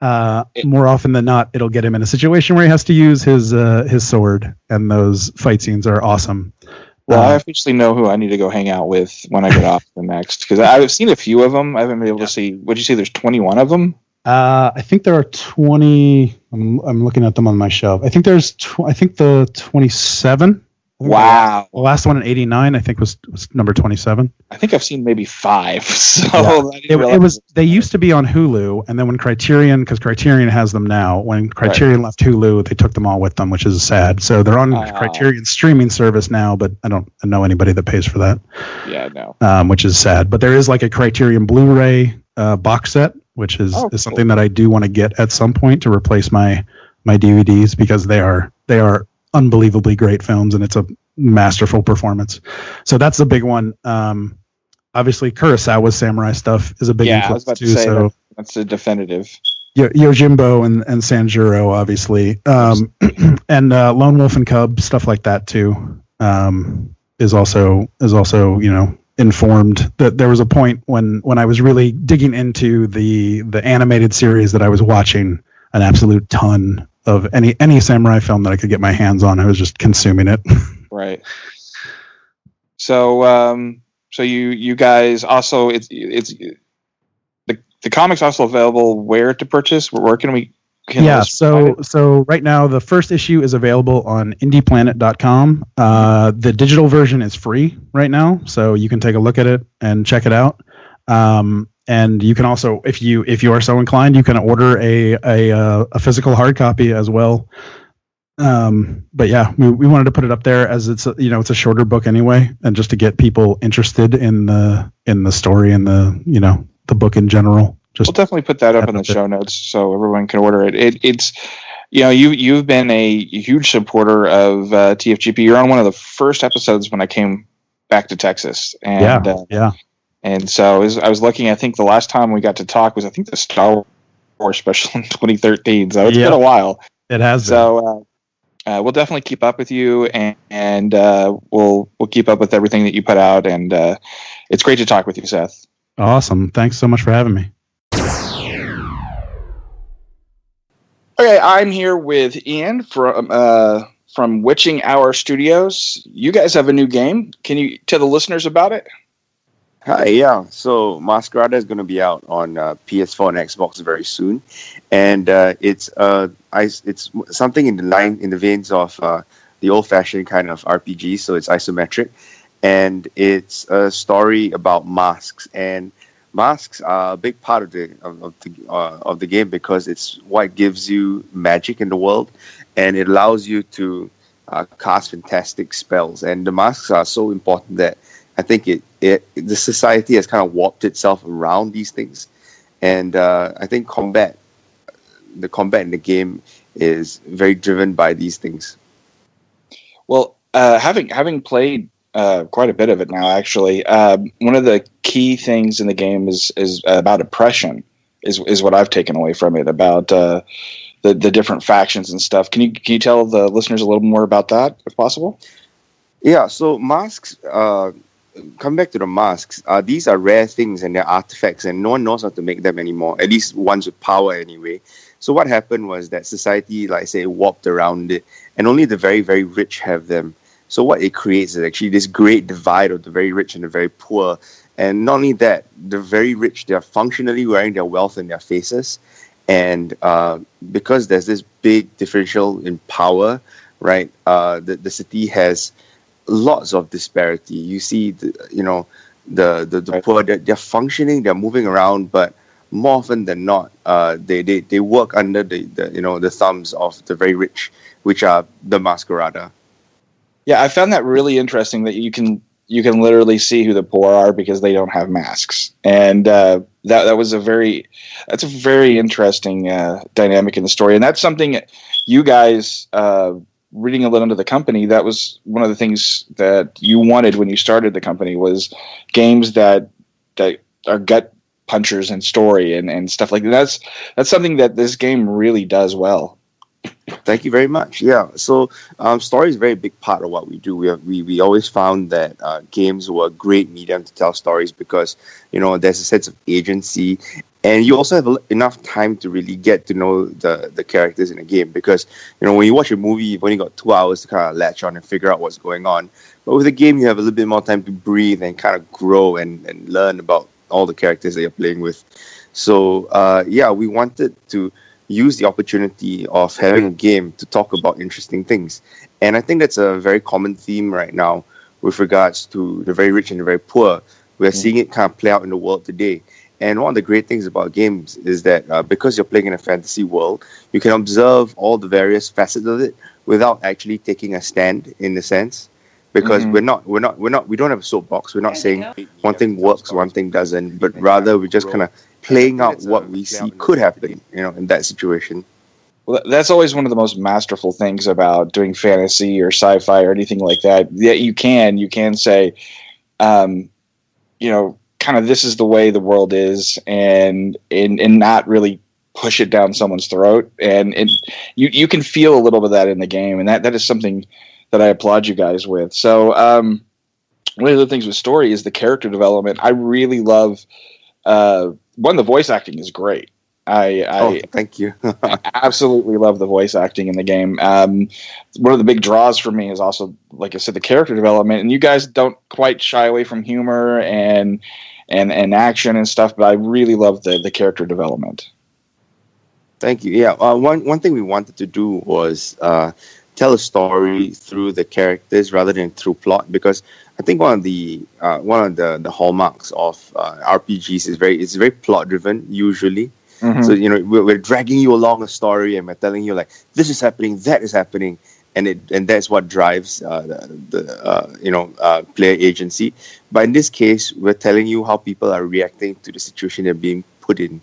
More often than not, it'll get him in a situation where he has to use his sword, and those fight scenes are awesome. Well, I officially know who I need to go hang out with when I get off the next, because I've seen a few of them. I haven't been able to see. Would you say there's 21 of them? I think there are 20. I'm looking at them on my shelf. I think there's. I think the 27. Wow. The last one in '89, I think, was number 27. I think I've seen maybe 5. So it was. They used to be on Hulu, and then when because Criterion has them now. When Criterion left Hulu, they took them all with them, which is sad. So they're on Criterion's streaming service now, but I don't know anybody that pays for that. Yeah, no. Which is sad. But there is like a Criterion Blu-ray box set, which is something that I do want to get at some point to replace my DVDs, because they are unbelievably great films, and it's a masterful performance. So that's the big one. Obviously, Kurosawa's samurai stuff is a big influence, I was about too. To say so that's a definitive. Yojimbo and Sanjuro, obviously, and Lone Wolf and Cub, stuff like that too, is also informed. That there was a point when I was really digging into the animated series that I was watching an absolute ton of any samurai film that I could get my hands on. I was just consuming it. Right. So you guys also, it's the comic's also available where to purchase? Where can we? So right now the first issue is available on indieplanet.com. The digital version is free right now, so you can take a look at it and check it out. And you can also, if you are so inclined, you can order a physical hard copy as well. But yeah, we wanted to put it up there as it's a shorter book anyway, and just to get people interested in the story and the book in general. We'll definitely put that up in the show notes so everyone can order it. It's you've been a huge supporter of TFGP. You're on one of the first episodes when I came back to Texas, and And so I was looking, I think the last time we got to talk was, I think, the Star Wars special in 2013. So it's been a while. It has. So we'll definitely keep up with you, and we'll keep up with everything that you put out. And it's great to talk with you, Seth. Awesome. Thanks so much for having me. Okay, I'm here with Ian from from Witching Hour Studios. You guys have a new game. Can you tell the listeners about it? Hi, yeah. So Masquerada is going to be out on PS4 and Xbox very soon, and it's something in the veins of the old-fashioned kind of RPG. So it's isometric, and it's a story about masks. And masks are a big part of the game because it's what gives you magic in the world, and it allows you to cast fantastic spells. And the masks are so important that I think the society has kind of warped itself around these things, and I think the combat in the game is very driven by these things. Well, having played quite a bit of it now, actually, one of the key things in the game is about oppression. Is what I've taken away from it, about the different factions and stuff. Can you tell the listeners a little more about that, if possible? Yeah. So masks. Come back to the masks. These are rare things and they're artifacts, and no one knows how to make them anymore. At least ones with power, anyway. So what happened was that society, like I say, warped around it, and only the very, very rich have them. So what it creates is actually this great divide of the very rich and the very poor. And not only that, the very rich, they're functionally wearing their wealth in their faces, and because there's this big differential in power, right? The city has lots of disparity. You see, the poor, they're functioning, they're moving around, but more often than not, they work under the thumbs of the very rich, which are the Masquerada. Yeah, I found that really interesting that you can literally see who the poor are because they don't have masks, and that's a very interesting dynamic in the story, and that's something you guys. Reading a little into the company, that was one of the things that you wanted when you started the company, was games that are gut punchers and story and stuff like that. That's something that this game really does well. Thank you very much. Yeah, so story is a very big part of what we do. We always found that games were a great medium to tell stories because there's a sense of agency, and you also have enough time to really get to know the characters in a game. Because when you watch a movie, you've only got 2 hours to kind of latch on and figure out what's going on. But with a game, you have a little bit more time to breathe and kind of grow and learn about all the characters that you're playing with. So we wanted to use the opportunity of having a game to talk about interesting things. And I think that's a very common theme right now with regards to the very rich and the very poor. We're seeing it kind of play out in the world today. And one of the great things about games is that because you're playing in a fantasy world, you can observe all the various facets of it without actually taking a stand, in a sense. Because we don't have a soapbox. We're not saying one thing works, one thing doesn't, but rather we're just kind of playing out what we see could happen, in that situation. Well, that's always one of the most masterful things about doing fantasy or sci-fi or anything like that. Yeah, you can say, kind of this is the way the world is, and not really push it down someone's throat. And you can feel a little bit of that in the game, and that is something that I applaud you guys with. So one of the things with story is the character development. I really love the voice acting is great. Thank you. I absolutely love the voice acting in the game. One of the big draws for me is also, like I said, the character development. And you guys don't quite shy away from humor and action and stuff, but I really love the character development. Thank you. Yeah, one thing we wanted to do was tell a story through the characters rather than through plot, because I think one of the hallmarks of RPGs is it's very plot driven usually. Mm-hmm. So we're dragging you along a story and we're telling you like this is happening, that is happening, and that's what drives player agency. But in this case, we're telling you how people are reacting to the situation they're being put in,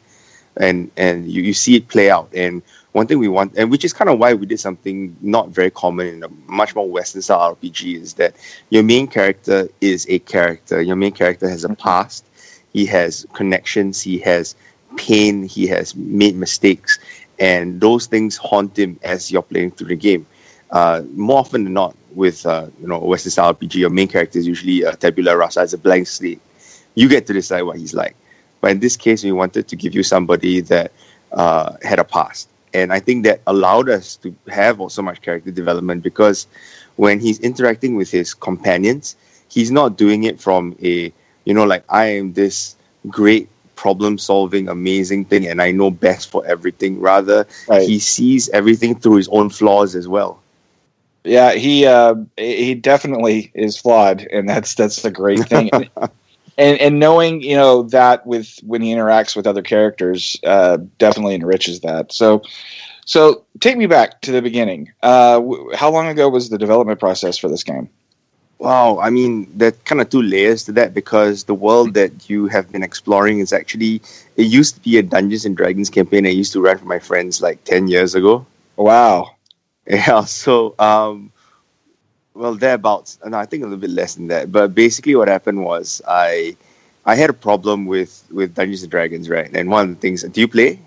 and you see it play out. And one thing we want, and which is kind of why we did something not very common in a much more Western style RPG, is that your main character is a character. Your main character has a past. He has connections. He has pain. He has made mistakes, and those things haunt him as you're playing through the game. More often than not, with a Western style RPG, your main character is usually a tabula rasa, it's a blank slate. You get to decide what he's like. But in this case, we wanted to give you somebody that had a past. And I think that allowed us to have so much character development, because when he's interacting with his companions, he's not doing it from a, like, I am this great problem-solving, amazing thing, and I know best for everything. Rather, he sees everything through his own flaws as well. Yeah, he definitely is flawed, and that's the great thing. and knowing that when he interacts with other characters definitely enriches that. So take me back to the beginning. How long ago was the development process for this game? Wow, I mean, there's kind of two layers to that, because the world that you have been exploring is actually, it used to be a Dungeons and Dragons campaign I used to run for my friends like 10 years ago. Wow. Yeah, so, well, thereabouts, no, I think a little bit less than that, but basically what happened was I had a problem with Dungeons and Dragons, right? And one of the things, do you play?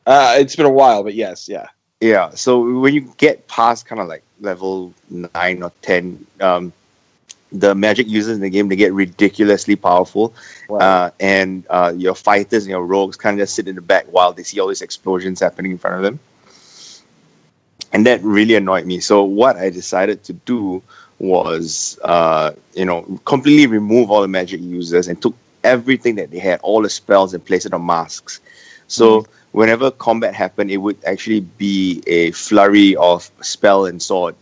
It's been a while, but yes, yeah. Yeah, so when you get past kind of like level 9 or 10, the magic users in the game, they get ridiculously powerful. Wow. And your fighters and your rogues kind of just sit in the back while they see all these explosions happening in front of them. And that really annoyed me. So what I decided to do was, completely remove all the magic users and took everything that they had, all the spells, and placed it on masks. So whenever combat happened, it would actually be a flurry of spell and sword,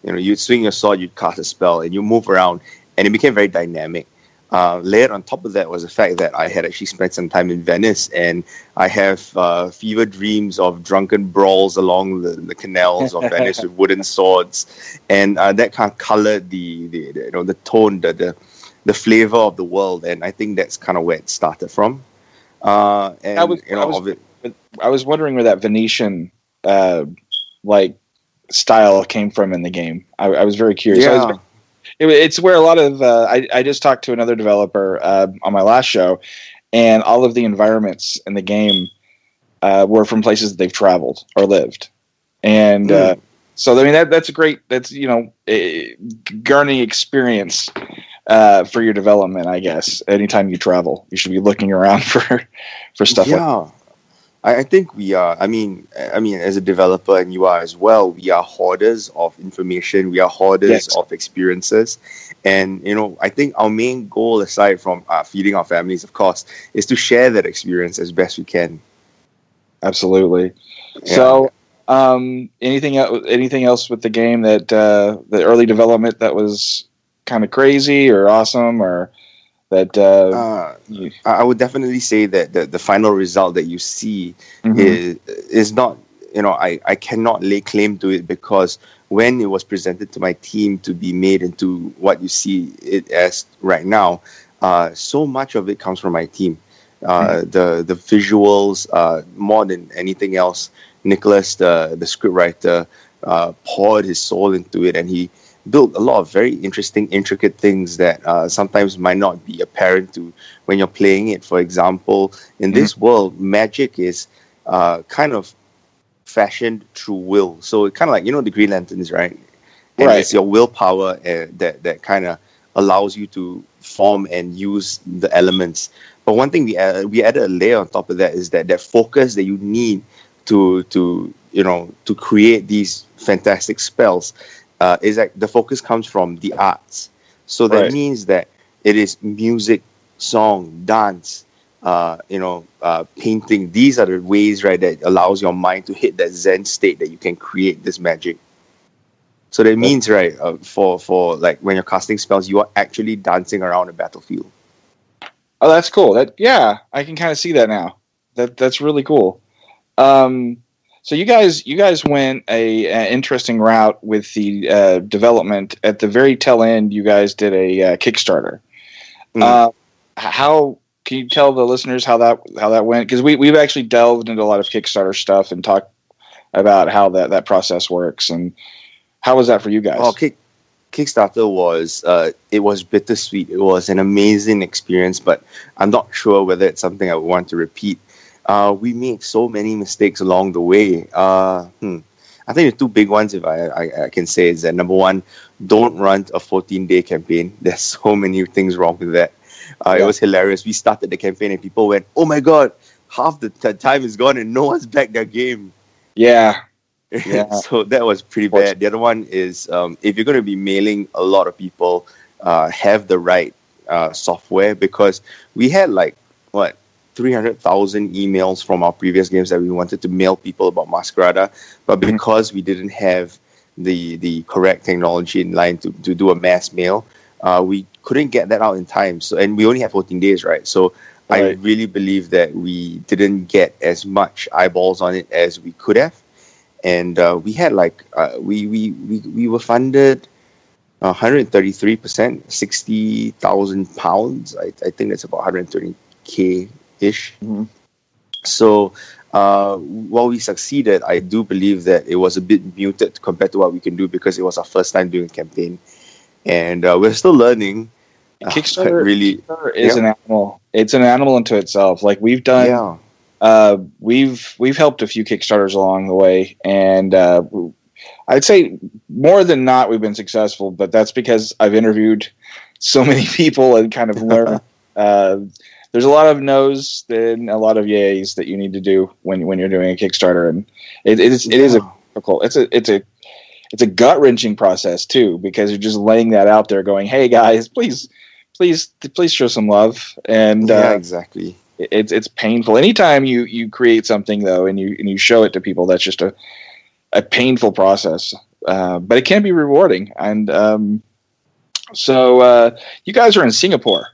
you'd swing your sword, you'd cast a spell, and you move around, and it became very dynamic. Layered on top of that was the fact that I had actually spent some time in Venice, and I have fever dreams of drunken brawls along the canals of Venice with wooden swords, and that kind of colored the tone, the flavor of the world, and I think that's kind of where it started from. I was wondering where that Venetian style came from in the game. I was very curious. Yeah. It's where a lot of I just talked to another developer on my last show, and all of the environments in the game were from places that they've traveled or lived, and so I mean that's a great garnering experience for your development. I guess anytime you travel, you should be looking around for stuff. Yeah. I think we are. I mean, as a developer, and you are as well, we are hoarders of information. We are hoarders of experiences. And, I think our main goal, aside from feeding our families, of course, is to share that experience as best we can. Absolutely. Yeah. So, anything else with the game that the early development that was kind of crazy or awesome, or that I would definitely say that the final result that you see is not, I cannot lay claim to it, because when it was presented to my team to be made into what you see it as right now, so much of it comes from my team. The visuals, more than anything else, Nicholas, the scriptwriter, poured his soul into it, and he built a lot of very interesting, intricate things that sometimes might not be apparent to when you're playing it. For example, in this world, magic is kind of fashioned through will. So it's kind of like, the Green Lanterns, right? And it's your willpower that kind of allows you to form and use the elements. But one thing we added a layer on top of that is that focus that you need to create these fantastic spells. Is that the focus comes from the arts. So that means that it is music, song, dance, painting. These are the ways, right, that allows your mind to hit that Zen state that you can create this magic. So that means, right, for like when you're casting spells, you are actually dancing around a battlefield. Oh, that's cool. I can kind of see that now. That's really cool. So you guys went an interesting route with the development. At the very tail end, you guys did a Kickstarter. How can you tell the listeners how that went? Because we've actually delved into a lot of Kickstarter stuff and talked about how that process works. And how was that for you guys? Oh, Kickstarter was bittersweet. It was an amazing experience, but I'm not sure whether it's something I would want to repeat. We made so many mistakes along the way. I think the two big ones, if I can say, is that number one, don't run a 14-day campaign. There's so many things wrong with that. It was hilarious. We started the campaign and people went, "Oh my god, half the time is gone and no one's backed their game." Yeah. So that was pretty bad. The other one is if you're going to be mailing a lot of people, have the right software, because we had 300,000 emails from our previous games that we wanted to mail people about Masquerada, but because we didn't have the correct technology in line to do a mass mail, we couldn't get that out in time. So, and we only have 14 days, right? So I really believe that we didn't get as much eyeballs on it as we could have. And we had we were funded 133%, £60,000. I think that's about 130K ish. So while we succeeded, I do believe that it was a bit muted compared to what we can do, because it was our first time doing a campaign, and we're still learning. Kickstarter really is an animal. It's an animal unto itself. Like we've done, we've helped a few Kickstarters along the way, and I'd say more than not we've been successful. But that's because I've interviewed so many people and kind of learned. There's a lot of no's and a lot of yays that you need to do when you're doing a Kickstarter, and it is difficult. It's a gut wrenching process too, because you're just laying that out there, going, "Hey guys, please show some love." And exactly. It's painful. Anytime you create something though, and you show it to people, that's just a painful process. But it can be rewarding. And so you guys are in Singapore.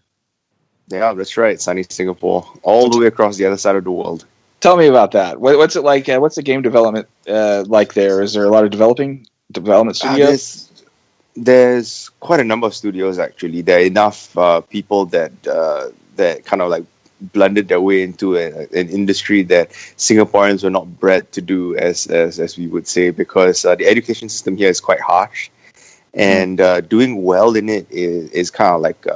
Yeah, that's right. Sunny Singapore, all the way across the other side of the world. Tell me about that. What's it like? What's the game development like there? Is there a lot of development studios? There's quite a number of studios, actually. There are enough people that kind of like blended their way into an industry that Singaporeans were not bred to do, as we would say, because the education system here is quite harsh, and doing well in it is kind of like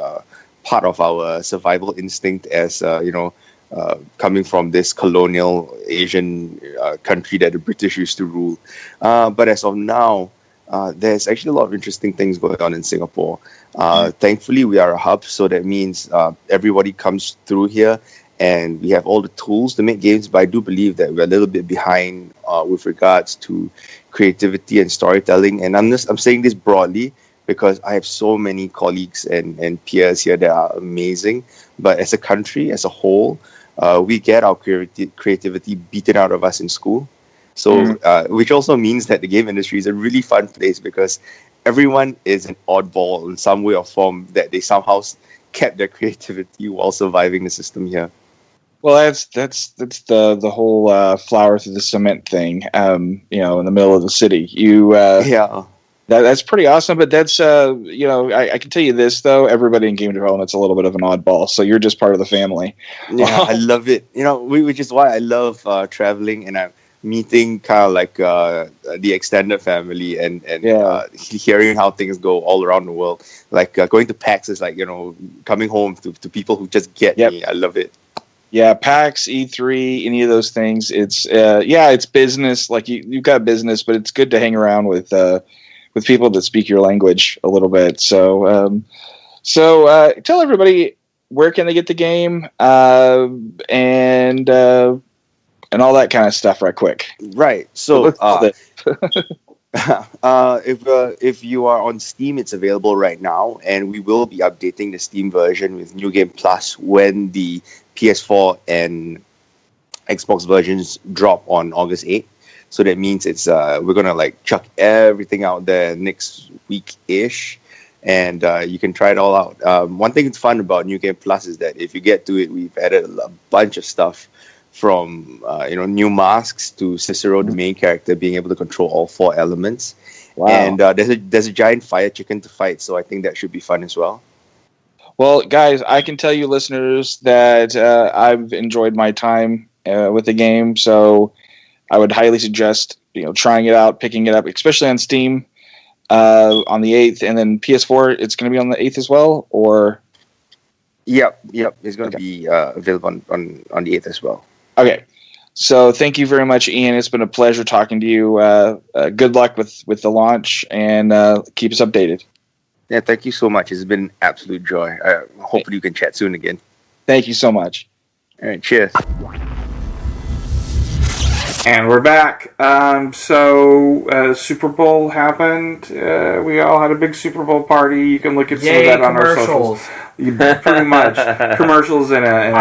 part of our survival instinct as coming from this colonial Asian country that the British used to rule. But as of now, there's actually a lot of interesting things going on in Singapore. Thankfully, we are a hub, so that means everybody comes through here, and we have all the tools to make games. But I do believe that we're a little bit behind with regards to creativity and storytelling. And I'm saying this broadly, because I have so many colleagues and peers here that are amazing. But as a country, as a whole, we get our creativity beaten out of us in school. So, which also means that the game industry is a really fun place, because everyone is an oddball in some way or form, that they somehow kept their creativity while surviving the system here. Well, that's the whole flower through the cement thing. In the middle of the city, That's pretty awesome, but that's, I can tell you this, though, everybody in game development's a little bit of an oddball, so you're just part of the family. Yeah, I love it. Which is why I love traveling, and I'm meeting kind of like the extended family and hearing how things go all around the world. Like going to PAX is like, coming home to people who just get me. I love it. Yeah, PAX, E3, any of those things, it's, it's business. Like, you've got business, but it's good to hang around with people that speak your language a little bit. So tell everybody, where can they get the game, and all that kind of stuff right quick. Right. So if you are on Steam, it's available right now, and we will be updating the Steam version with New Game Plus when the PS4 and Xbox versions drop on August 8th. So that means it's we're gonna chuck everything out there next week-ish, and you can try it all out. One thing that's fun about New Game Plus is that if you get to it, we've added a bunch of stuff, from new masks to Cicero, the main character, being able to control all 4 elements. Wow. And there's a giant fire chicken to fight, so I think that should be fun as well. Well, guys, I can tell you, listeners, that I've enjoyed my time with the game, so I would highly suggest trying it out, picking it up, especially on Steam on the 8th, and then PS4. It's going to be on the 8th as well, or? Yep. It's going to be available on the 8th as well. Okay. So thank you very much, Ian. It's been a pleasure talking to you. Good luck with the launch, and keep us updated. Yeah, thank you so much. It's been an absolute joy. Hopefully you can chat soon again. Thank you so much. All right, cheers. And we're back. Super Bowl happened. We all had a big Super Bowl party. You can look at some of that on our socials. Pretty much. Commercials in a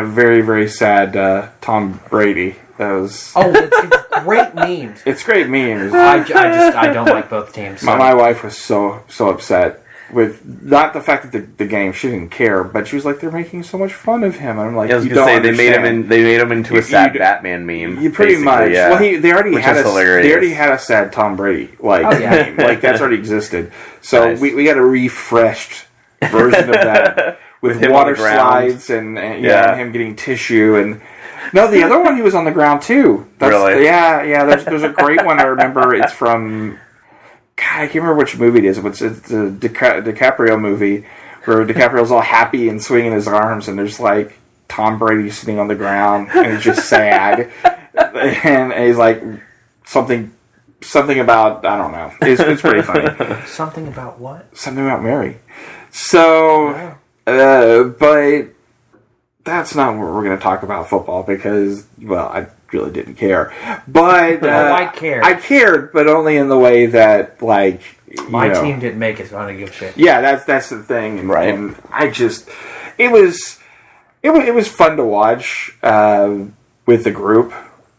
very, very sad Tom Brady. That was... Oh, it's great memes. It's great memes. I don't like both teams. So. My wife was so upset with not the fact that the game, she didn't care, but she was like, they're making so much fun of him. And I'm like, I was going to say they made him into a sad Batman meme. You pretty much. Yeah. Well, they already had a sad Tom Brady meme. Like that's already existed. So nice. we got a refreshed version of that with water slides and him getting tissue and. No, the other one he was on the ground too. Really? Yeah. There's a great one I remember. It's from. God, I can't remember which movie it is. It's a DiCaprio movie where DiCaprio's all happy and swinging his arms, and there's like Tom Brady sitting on the ground, and he's just sad, and he's like something about I don't know. It's pretty funny. Something about what? Something about Mary. So, but that's not what we're going to talk about football because, well, I really didn't care. But I cared. I cared, but only in the way that, like, my team didn't make it, so I don't give a shit. Yeah, that's the thing, right? And I just, it was fun to watch with the group,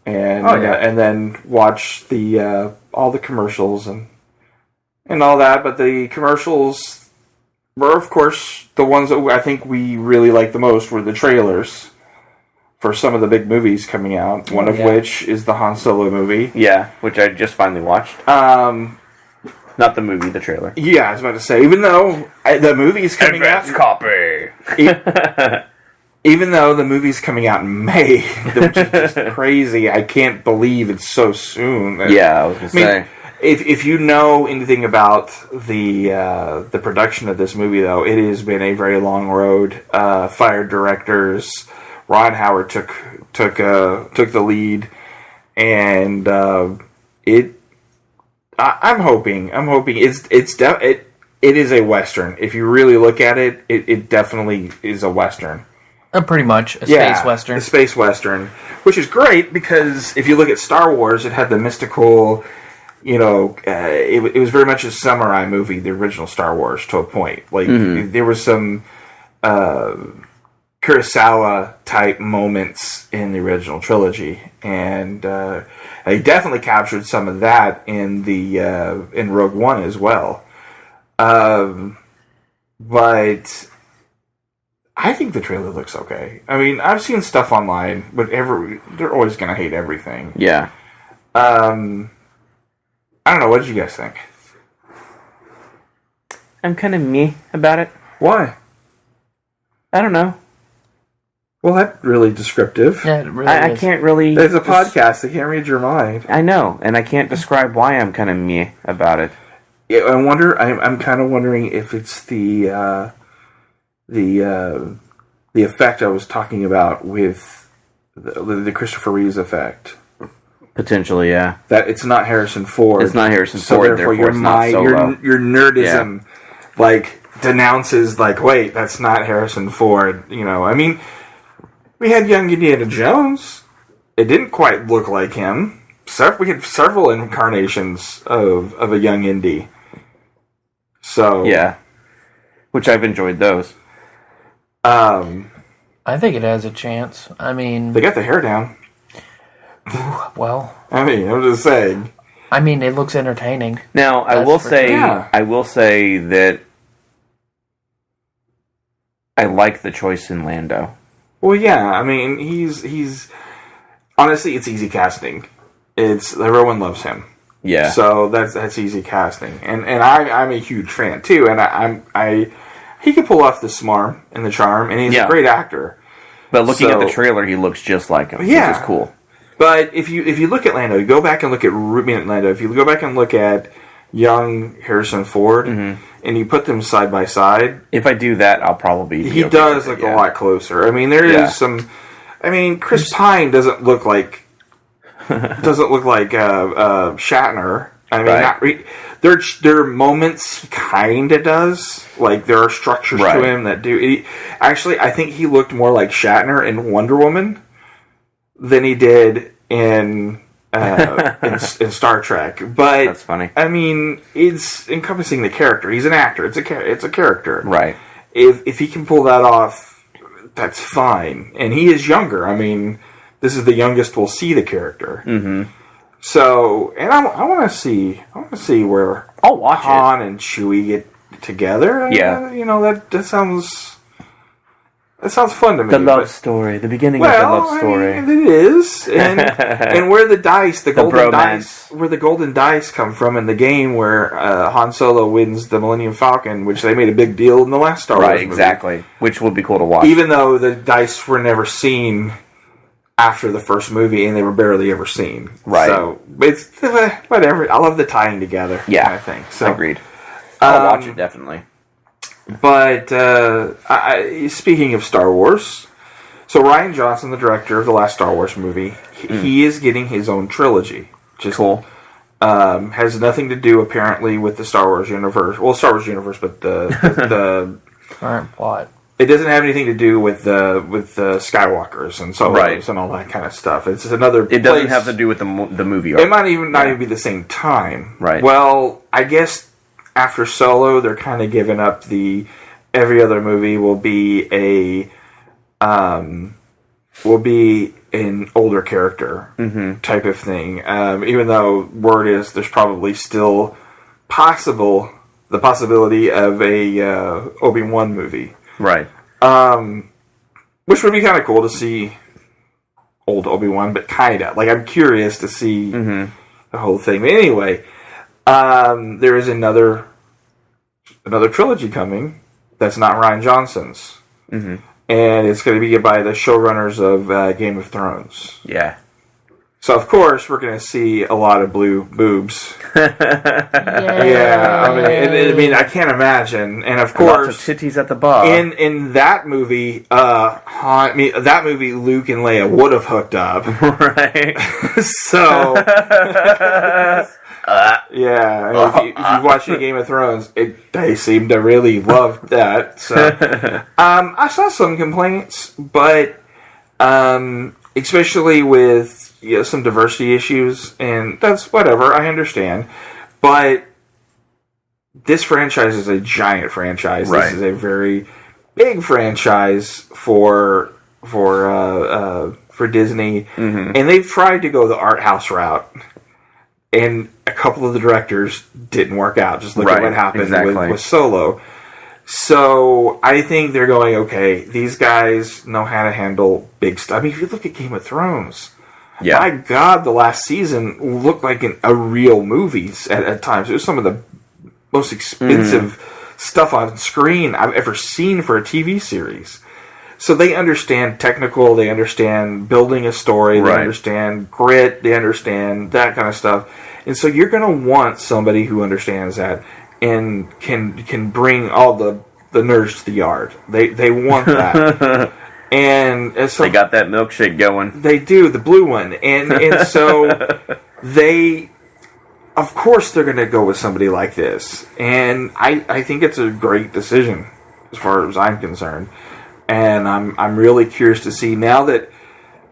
and then watch the all the commercials and all that. But the commercials were, of course, the ones that I think we really liked the most were the trailers for some of the big movies coming out, one of which is the Han Solo movie. Yeah, which I just finally watched. Not the movie, the trailer. Yeah, I was about to say, even though the movie's coming out... copy! Even though the movie's coming out in May, which is just crazy, I can't believe it's so soon. Yeah, I was going to say... If you know anything about the production of this movie, though, it has been a very long road. Fired directors... Ron Howard took the lead, and I'm hoping it is a Western. If you really look at it, it definitely is a Western. Pretty much a space Western. A space Western, which is great because if you look at Star Wars, it had the mystical. It was very much a samurai movie, the original Star Wars, to a point. Like there was some. Kurosawa type moments in the original trilogy, and they definitely captured some of that in the in Rogue One as well. But I think the trailer looks okay. I mean, I've seen stuff online, but they're always going to hate everything. Yeah. I don't know. What did you guys think? I'm kind of meh about it. Why? I don't know. Well, that's really descriptive. Yeah, it really I can't really... There's a podcast. They can't read your mind. I know, and I can't describe why I'm kind of meh about it. Yeah, I'm kind of wondering if it's the effect I was talking about with the Christopher Reeves effect. Potentially, yeah. That it's not Harrison Ford. It's not Harrison so Ford, therefore your mind, your nerdism, denounces wait, that's not Harrison Ford. I mean... We had young Indiana Jones. It didn't quite look like him. We had several incarnations of a young Indy. So yeah, which I've enjoyed those. I think it has a chance. I mean, they got the hair down. Well, I mean, I'm just saying. I mean, it looks entertaining. Now, I will say that I like the choice in Lando. Well, yeah, I mean, he's honestly, it's easy casting. Everyone loves him. Yeah. So that's easy casting, and I'm a huge fan too. And he can pull off the smarm and the charm, and he's a great actor. But looking at the trailer, he looks just like him, which is cool. But if you look at Lando, you go back and look at Lando. If you go back and look at young Harrison Ford, and you put them side by side. If I do that, I'll probably. He does look a lot closer. I mean, there is some. I mean, Chris Pine doesn't look like Shatner. I mean, there are moments he kind of does. Like there are structures to him that do. Actually, I think he looked more like Shatner in Wonder Woman than he did in Star Trek. But that's funny. I mean, it's encompassing the character. He's an actor. It's a character. Right. If he can pull that off, that's fine. And he is younger. I mean, this is the youngest we'll see the character. Mm-hmm. So, and I want to see where I'll watch Han and Chewie get together. Yeah. You know, that sounds fun to me. The love story, the beginning of the love story. I mean, it is, and where the golden dice come from in the game, where Han Solo wins the Millennium Falcon, which they made a big deal in the last Star Wars movie. Exactly. Which would be cool to watch, even though the dice were never seen after the first movie, and they were barely ever seen. Right. So it's whatever. I love the tying together. Yeah, I think so. Agreed. I'll watch it definitely. But speaking of Star Wars, so Rian Johnson, the director of the last Star Wars movie, he is getting his own trilogy. Just cool. Has nothing to do apparently with the Star Wars universe. Well, Star Wars universe, but the current plot. It doesn't have anything to do with the Skywalkers and Solos and all that kind of stuff. It's another. It doesn't have to do with the movie. It might not even be the same time. Right. Well, I guess after Solo, they're kind of giving up the every other movie will be an older character type of thing. Even though word is there's probably still the possibility of a Obi-Wan movie. Right. Which would be kind of cool to see old Obi-Wan, but kind of. Like, I'm curious to see the whole thing. But anyway, there is another trilogy coming that's not Rian Johnson's. Mm-hmm. And it's going to be by the showrunners of Game of Thrones. Yeah. So, of course, we're going to see a lot of blue boobs. Yeah, I mean, I can't imagine. And, of course, lots of titties at the bar. In that movie, Luke and Leia would have hooked up. Right. So, yeah. If you watch the Game of Thrones, they seem to really love that. So, I saw some complaints, but especially with some diversity issues, and that's whatever, I understand. But this franchise is a giant franchise. Right. This is a very big franchise for Disney, and they've tried to go the art house route, and a couple of the directors didn't work out. Just look at what happened with Solo. So I think they're going, okay, these guys know how to handle big stuff. I mean, if you look at Game of Thrones, my God, the last season looked like a real movie at times. It was some of the most expensive stuff on screen I've ever seen for a TV series. So they understand technical, they understand building a story, they understand grit, they understand that kind of stuff. And so you're going to want somebody who understands that and can bring all the nerds to the yard. They want that. And so they got that milkshake going. They do, the blue one. And so they, of course, they're going to go with somebody like this. And I think it's a great decision as far as I'm concerned. And I'm really curious to see now that,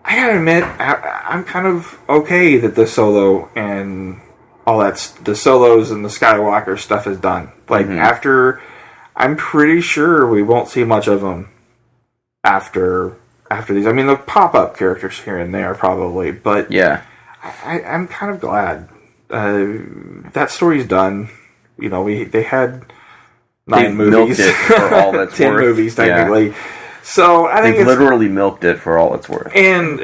I gotta admit, I'm kind of okay that the Solo and all the Solos and the Skywalker stuff is done. Like, after, I'm pretty sure we won't see much of them after these. I mean, they'll pop up characters here and there probably, but I'm kind of glad that story's done. You know, they had 9 movies, milked it for all that's 10 worth. movies technically. Yeah. So I think they've literally milked it for all it's worth. And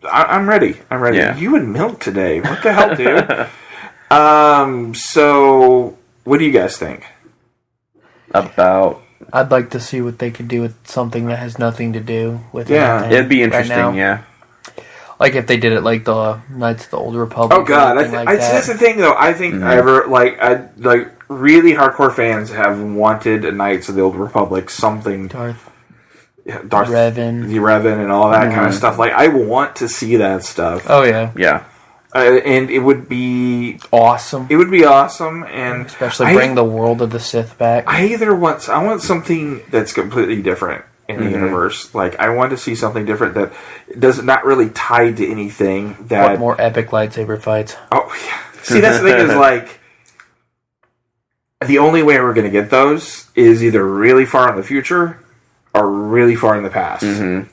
I'm ready. I'm ready. Yeah. You and milk today. What the hell, dude? So what do you guys think about? I'd like to see what they could do with something that has nothing to do with anything. It'd be interesting, right, like if they did it like the Knights of the Old Republic. Oh God, that's the thing though. I think really hardcore fans have wanted a Knights of the Old Republic, something Darth Revan and all that kind of stuff. Like, I want to see that stuff. Oh yeah, yeah. And it would be awesome. It would be awesome, and especially bring the world of the Sith back. I want something that's completely different, in the universe. Like, I want to see something different that does not really tied to anything. That what more epic lightsaber fights? Oh, yeah. See, that's the thing is, like, the only way we're going to get those is either really far in the future or really far in the past.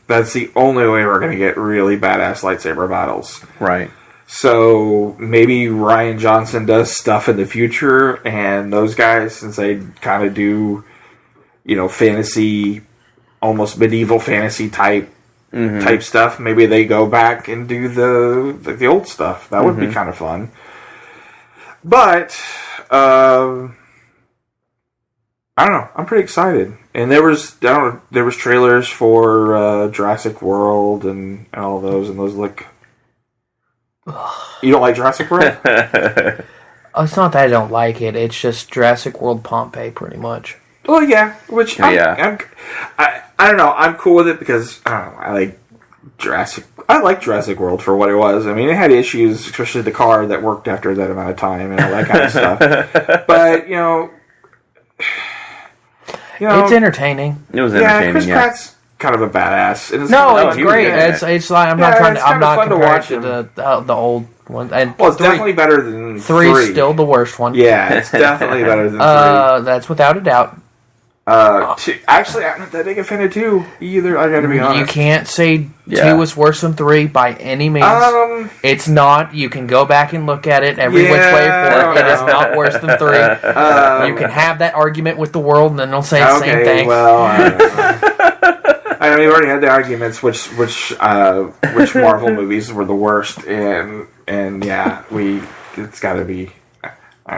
That's the only way we're going to get really badass lightsaber battles. Right. So maybe Rian Johnson does stuff in the future, and those guys, since they kind of do, fantasy, almost medieval fantasy type stuff, maybe they go back and do the old stuff. That would be kind of fun. But I don't know. I'm pretty excited, and there was trailers for Jurassic World and all of those, and those look. You don't like Jurassic World? It's not that I don't like it. It's just Jurassic World Pompeii, pretty much. Well, yeah. Which I don't know. I'm cool with it because I don't know. I like Jurassic World for what it was. I mean, it had issues, especially the car that worked after that amount of time and all that kind of stuff. But it's entertaining. It was entertaining. Chris Pratt's kind of a badass. It's great. It's like I'm not comparing to the old one. And it's definitely better than 3. 3's still the worst one. Yeah, it's definitely better than 3. That's without a doubt. Actually, I'm not that big a fan of 2 either. I gotta be honest. You can't say 2 is worse than 3 by any means. It's not. You can go back and look at it every which way for it. It is not worse than 3. You can have that argument with the world, and then they'll say the same thing. Well, I don't know. I mean, we already had the arguments which Marvel movies were the worst, and it's got to be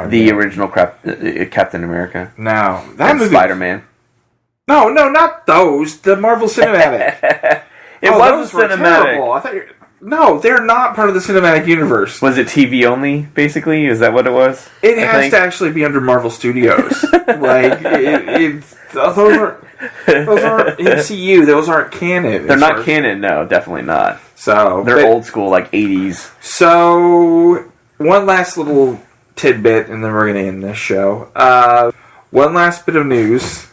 the original Captain America. No, that movie, Spider-Man. No, not those. The Marvel Cinematic. It was cinematic. I thought no, they're not part of the cinematic universe. Was it TV only? Basically, is that what it was? It has to actually be under Marvel Studios. Like those aren't MCU. Those aren't canon. They're not canon. No, definitely not. So they're old school, like 80s. So one last little tidbit, and then we're going to end this show. One last bit of news.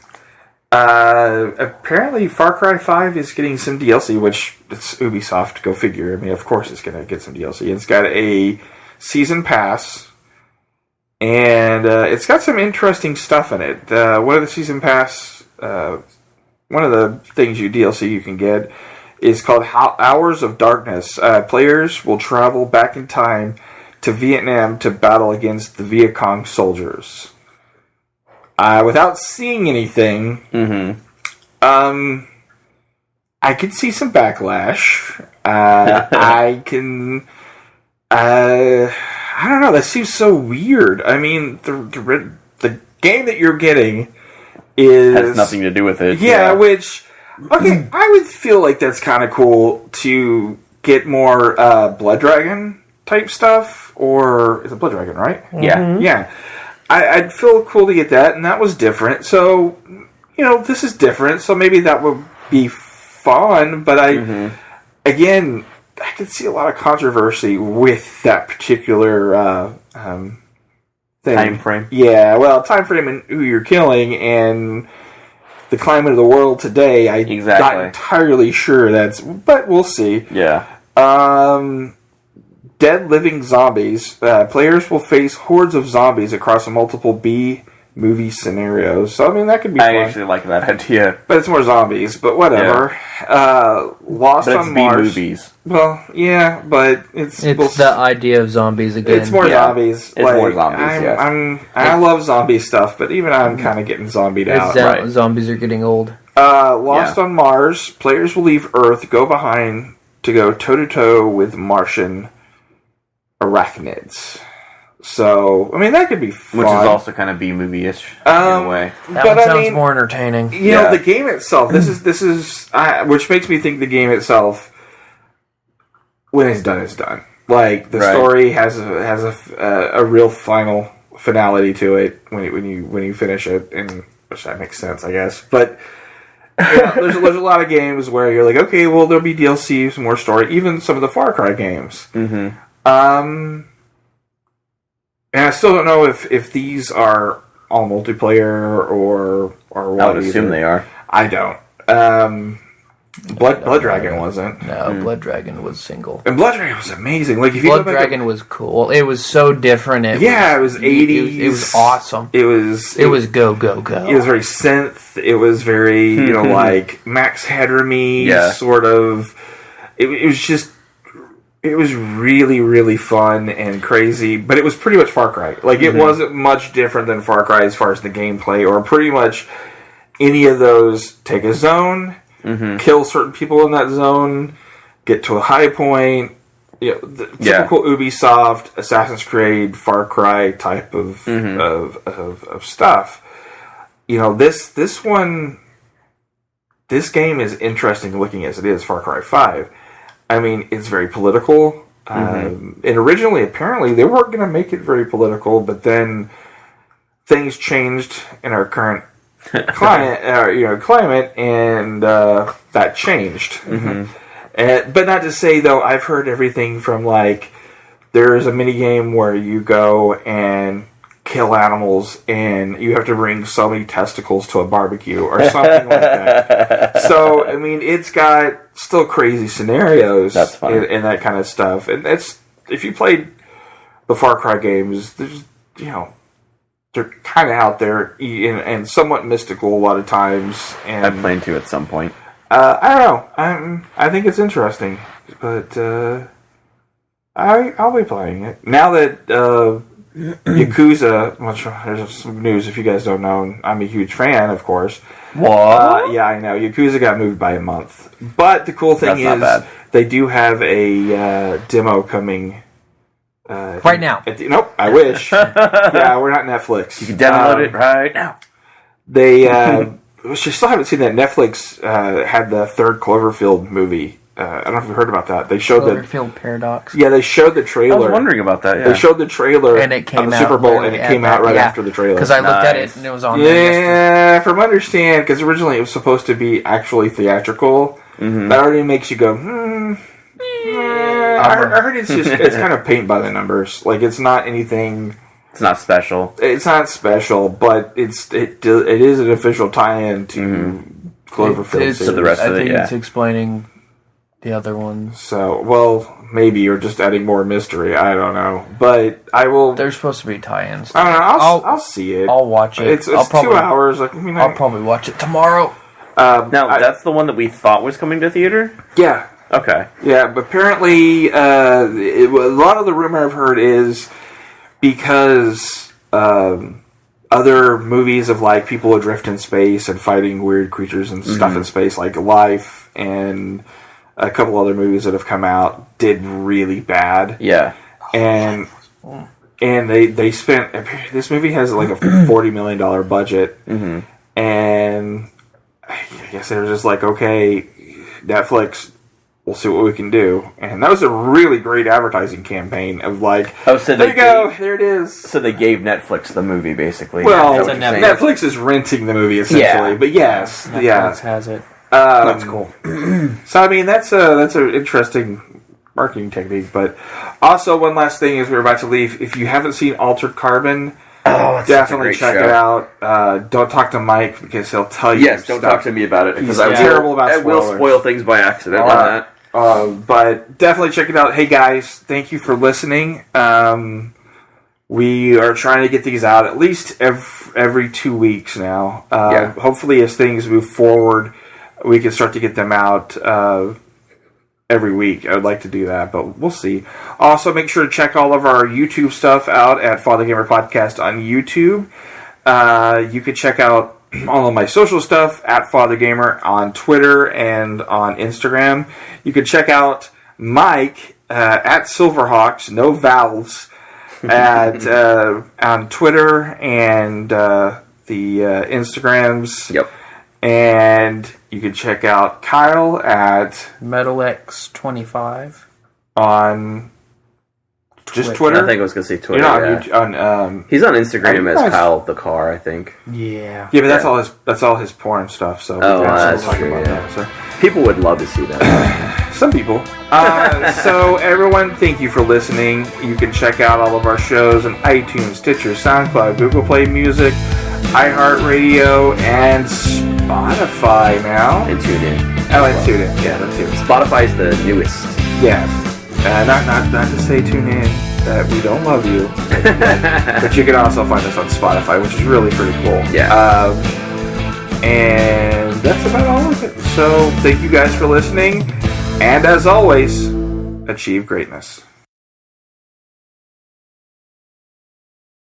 Apparently, Far Cry 5 is getting some DLC, which it's Ubisoft. Go figure. I mean, of course, it's going to get some DLC. It's got a season pass. And it's got some interesting stuff in it. One of the season pass, one of the things DLC you can get is called Hours of Darkness. Players will travel back in time to Vietnam to battle against the Viet Cong soldiers. Without seeing anything, I could see some backlash. I can. I don't know. That seems so weird. I mean, the game that you're getting has nothing to do with it. Yeah, which I would feel like that's kind of cool to get more Blood Dragon type stuff, or is it Blood Dragon, right? Yeah. I'd feel cool to get that, and that was different. So, this is different. So maybe that would be fun. But again, I could see a lot of controversy with that particular thing. Time frame. Yeah, well, time frame and who you're killing, and the climate of the world today. I'm not entirely sure but we'll see. Yeah. Dead living zombies. Players will face hordes of zombies across multiple B-movie scenarios. So, I mean, that could be fun. I actually like that idea. But it's more zombies, but whatever. Yeah. Lost on Mars. B-movies. Well, yeah, but it's the idea of zombies again. It's more zombies. It's more zombies, I love zombie stuff, but even I'm kind of getting zombied out. Zombies are getting old. Lost on Mars. Players will leave Earth, go behind to go toe-to-toe with Martian arachnids. So, I mean, that could be fun. Which is also kind of B-movie-ish in a way. That sounds more entertaining. You know, the game itself, this is which makes me think the game itself, when it's done, it's done. Like, the story has a real final finality to it when you finish it, and which that makes sense, I guess. But there's a lot of games where you're like, okay, well, there'll be DLC, some more story, even some of the Far Cry games. And I still don't know if these are all multiplayer or what. I would assume they are. I don't. Blood Dragon wasn't. No, Blood Dragon was single. And Blood Dragon was amazing. Like if you Blood Dragon was cool. It was so different. It was 80s. It was awesome. It was go go go. It was very synth. It was very like Max Headroom-y sort of. It was just. It was really, really fun and crazy, but it was pretty much Far Cry. Like, it wasn't much different than Far Cry as far as the gameplay, or pretty much any of those. Take a zone, kill certain people in that zone, get to a high point. You know, the typical Ubisoft, Assassin's Creed, Far Cry type of stuff. You know, this game is interesting looking as it is, Far Cry 5. I mean, it's very political. And originally, apparently, they weren't going to make it very political, but then things changed in our current climate, and that changed. But not to say, though, I've heard everything from, like, there's a minigame where you go and kill animals, and you have to bring so many testicles to a barbecue, or something like that. So, I mean, it's got still crazy scenarios in that kind of stuff. And it's, if you played the Far Cry games, there's, they're kind of out there and somewhat mystical a lot of times. And I plan to at some point. I don't know. I think it's interesting, but I'll be playing it now that Yakuza. Which there's some news if you guys don't know. I'm a huge fan, of course. What? Yeah, I know. Yakuza got moved by a month, but the cool thing is they do have a demo coming. Right now. Nope, I wish. Yeah, we're not Netflix. You can download it right now. They, which I still haven't seen that. Netflix had the third Cloverfield movie. I don't know if you heard about that. They showed Cloverfield Paradox. Yeah, they showed the trailer. I was wondering about that. Yeah. They showed the trailer and it came on the out Super Bowl, and it came out right after the trailer. Because I looked at it and it was on. Yeah, from what I understand, because originally it was supposed to be actually theatrical. That already makes you go, I heard it's kind of paint by the numbers. Like, it's not anything. It's not special. It's not special, but it is an official tie-in to Cloverfield. To the rest of it, I think it's explaining the other ones. So, well, maybe you're just adding more mystery. I don't know, but I will. There's supposed to be tie-ins. I don't know. I'll see it. I'll watch it. It's 2 hours. Like, I'll probably watch it tomorrow. Now, that's the one that we thought was coming to theater? Yeah. Okay. Yeah, but apparently, a lot of the rumor I've heard is because other movies of, like, people adrift in space and fighting weird creatures and stuff in space, like Life and a couple other movies that have come out, did really bad. Yeah. And they spent... This movie has, like, a $40 million budget. And I guess they were just like, okay, Netflix, we'll see what we can do. And that was a really great advertising campaign of like, there you go, there it is. So they gave Netflix the movie, basically. Well, Netflix is renting the movie, essentially. But yes, Netflix has it. That's cool. So, I mean, that's an interesting marketing technique. But also, one last thing as we're about to leave, if you haven't seen Altered Carbon, definitely check it out. Don't talk to Mike because he'll tell you. Yes, don't talk to me about it because I'm terrible about spoilers. I will spoil things by accident on that. But definitely check it out. Hey guys, thank you for listening. We are trying to get these out at least every 2 weeks now. Hopefully, as things move forward, we can start to get them out every week. I would like to do that, but we'll see. Also, make sure to check all of our YouTube stuff out at Fathergamer Podcast on YouTube. You can check out all of my social stuff at Fathergamer on Twitter and on Instagram. You can check out Mike at Silverhawks, no vowels, at on Twitter and the Instagrams. Yep. And you can check out Kyle at MetalX25 on just Twitter. I think I was going to say Twitter. He's on Instagram as Kyle the Car, I think. Yeah. Yeah, but that's all his porn stuff. So that's true. That, so. People would love to see that. Some people. So everyone, thank you for listening. You can check out all of our shows on iTunes, Stitcher, SoundCloud, Google Play Music, iHeartRadio, and Spotify now. And TuneIn. Oh, and TuneIn. Yeah, that's it. Spotify's the newest. Yes. Not to say TuneIn that we don't love you, but you can also find us on Spotify, which is really pretty cool. Yeah. And that's about all of it. So thank you guys for listening, and as always, achieve greatness.